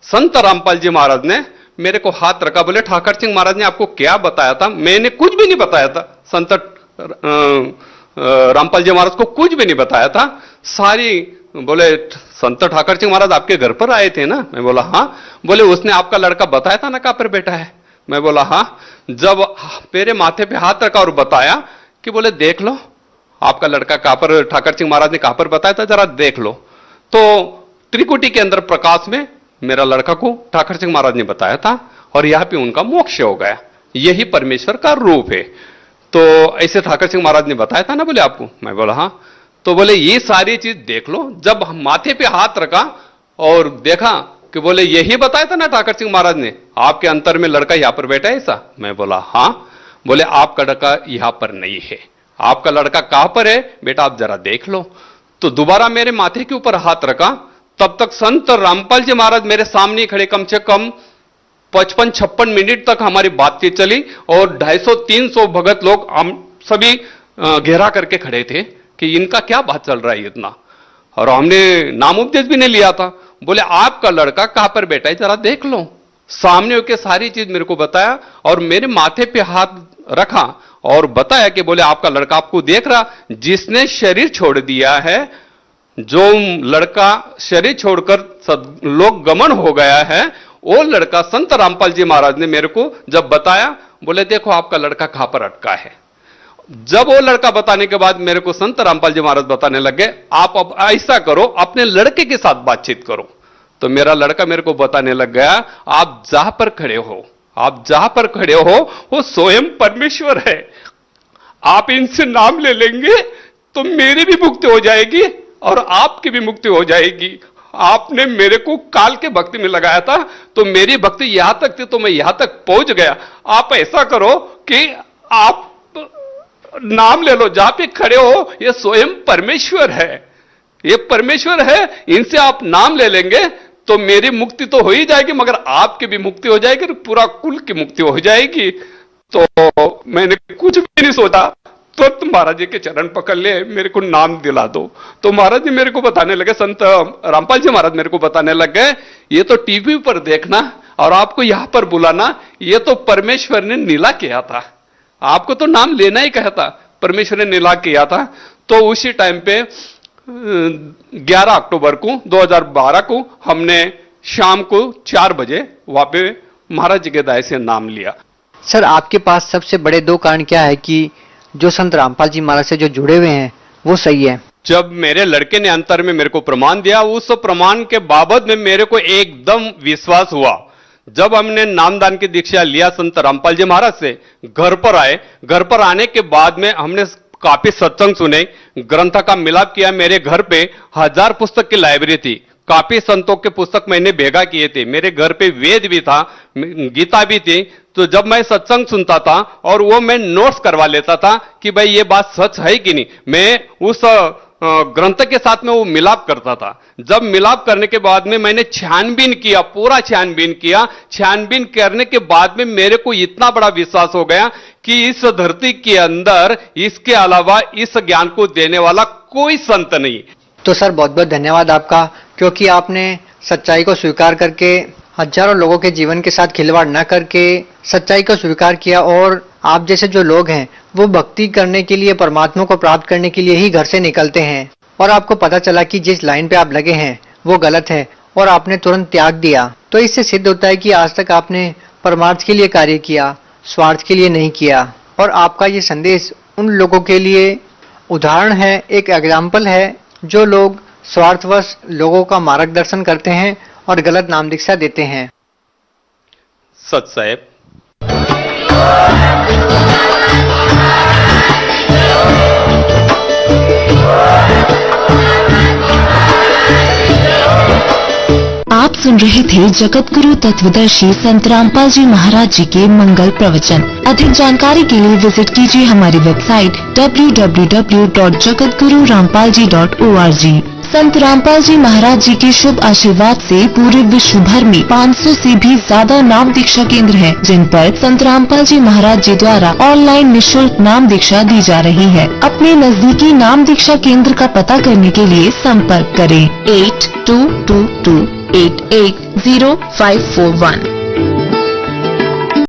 संत रामपाल जी महाराज ने मेरे को हाथ रखा, बोले ठाकर सिंह महाराज ने आपको क्या बताया था। मैंने कुछ भी नहीं बताया था, संत रामपाल जी महाराज को कुछ भी नहीं बताया था। सारी बोले संत ठाकर सिंह महाराज आपके घर पर आए थे ना? मैं बोला हाँ। बोले उसने आपका लड़का बताया था ना कहां पर बैठा है? मैं बोला हाँ। जब मेरे माथे पे हाथ रखा और बताया कि बोले देख लो आपका लड़का कहां पर, ठाकर सिंह महाराज ने कहां पर बताया था जरा देख लो। तो त्रिकुटी के अंदर प्रकाश में मेरा लड़का को ठाकर सिंह महाराज ने बताया था और यहां पे उनका मोक्ष हो गया। यही परमेश्वर का रूप है। तो ऐसे ठाकर सिंह महाराज ने बताया था ना बोले आपको? मैं बोला हाँ। तो बोले ये सारी चीज देख लो। जब माथे पे हाथ रखा और देखा कि बोले यही बताया था ना ठाकर सिंह महाराज ने, आपके अंतर में लड़का यहां पर बैठा है ऐसा? मैं बोला हाँ। बोले आपका लड़का यहां पर नहीं है, आपका लड़का कहां पर है बेटा, आप जरा देख लो। तो दोबारा मेरे माथे के ऊपर हाथ रखा। तब तक संत रामपाल जी महाराज मेरे सामने खड़े, कम से कम 55-56 मिनट तक हमारी बातचीत चली और 250-300 भगत लोग हम सभी घेरा करके खड़े थे कि इनका क्या बात चल रहा है इतना। और हमने नाम उपदेश भी नहीं लिया था। बोले आपका लड़का कहां पर बैठा है जरा देख लो। सामने होकर सारी चीज मेरे को बताया और मेरे माथे पे हाथ रखा और बताया कि बोले आपका लड़का आपको देख रहा, जिसने शरीर छोड़ दिया है, जो लड़का शरीर छोड़कर लोक गमन हो गया है, वो लड़का संत रामपाल जी महाराज ने मेरे को जब बताया, बोले देखो आपका लड़का कहां पर अटका है। जब वो लड़का बताने के बाद मेरे को संत रामपाल जी महाराज बताने लगे, आप अब ऐसा करो अपने लड़के के साथ बातचीत करो। तो मेरा लड़का मेरे को बताने लग गया, आप जहां पर खड़े हो, आप जहां पर खड़े हो वो स्वयं परमेश्वर है, आप इनसे नाम ले लेंगे तो मेरी भी मुक्ति हो जाएगी और आपकी भी मुक्ति हो जाएगी। आपने मेरे को काल के भक्ति में लगाया था तो मेरी भक्ति यहां तक थी तो मैं यहां तक पहुंच गया। आप ऐसा करो कि आप नाम ले लो, जहां पे खड़े हो ये स्वयं परमेश्वर है, ये परमेश्वर है, इनसे आप नाम ले लेंगे तो मेरी मुक्ति तो हो ही जाएगी मगर आपकी भी मुक्ति हो जाएगी और पूरा कुल की मुक्ति हो जाएगी। तो मैंने कुछ भी नहीं सोचा, तुरंत महाराज जी के चरण पकड़ ले, मेरे को नाम दिला दो। तो महाराज जी मेरे को बताने लगे, संत रामपाल जी महाराज मेरे को बताने लग गए, ये तो टीवी पर देखना और आपको यहां पर बुलाना, ये तो परमेश्वर ने नीला किया था, आपको तो नाम लेना ही कहा था, परमेश्वर ने नीला किया था। तो उसी टाइम पे 11 अक्टूबर को 2012 को हमने शाम को 4 बजे वहां पे महाराज जी के दाय से नाम लिया। सर आपके पास सबसे बड़े 2 कारण क्या है कि जो संत रामपाल जी महाराज से जो जुड़े हुए हैं वो सही है? जब मेरे लड़के ने अंतर में मेरे को प्रमाण दिया, उस प्रमाण के बाबत में मेरे को एकदम विश्वास हुआ। जब हमने नामदान की दीक्षा लिया संत रामपाल जी महाराज से, घर पर आए, घर पर आने के बाद में हमने काफी सत्संग सुने, ग्रंथ का मिलाप किया। मेरे घर पे 1000 पुस्तक की लाइब्रेरी थी, काफी संतों के पुस्तक मैंने भेगा किए थे, मेरे घर पे वेद भी था, गीता भी थी। तो जब मैं सत्संग सुनता था और वो मैं नोट्स करवा लेता था कि भाई ये बात सच है कि नहीं, मैं उस ग्रंथ के साथ में वो मिलाप करता था। जब मिलाप करने के बाद में मैंने छानबीन किया, पूरा छानबीन किया। छानबीन करने के बाद में मेरे को इतना बड़ा विश्वास हो गया कि इस धरती के अंदर इसके अलावा इस ज्ञान को देने वाला कोई संत नहीं। तो सर बहुत बहुत धन्यवाद आपका, क्योंकि आपने सच्चाई को स्वीकार करके हजारों लोगों के जीवन के साथ खिलवाड़ न करके सच्चाई को स्वीकार किया। और आप जैसे जो लोग हैं वो भक्ति करने के लिए, परमात्मा को प्राप्त करने के लिए ही घर से निकलते हैं और आपको पता चला कि जिस लाइन पे आप लगे हैं वो गलत है और आपने तुरंत त्याग दिया। तो इससे सिद्ध होता है कि आज तक आपने परमार्थ के लिए कार्य किया, स्वार्थ के लिए नहीं किया। और आपका ये संदेश उन लोगों के लिए उदाहरण है, एक एग्जाम्पल है, जो लोग स्वार्थवश लोगों का मार्गदर्शन करते हैं और गलत नाम दीक्षा देते हैं। सच साहेब। आप सुन रहे थे जगत गुरु तत्वदर्शी संत रामपाल जी महाराज जी के मंगल प्रवचन। अधिक जानकारी के लिए विजिट कीजिए हमारी वेबसाइट www.jagatgururampalji.org। संत रामपाल जी महाराज जी के शुभ आशीर्वाद से पूरे विश्व भर में 500 से भी ज्यादा नाम दीक्षा केंद्र हैं, जिन पर संत रामपाल जी महाराज जी द्वारा ऑनलाइन निःशुल्क नाम दीक्षा दी जा रही है। अपने नजदीकी नाम दीक्षा केंद्र का पता करने के लिए संपर्क करें 8222880541।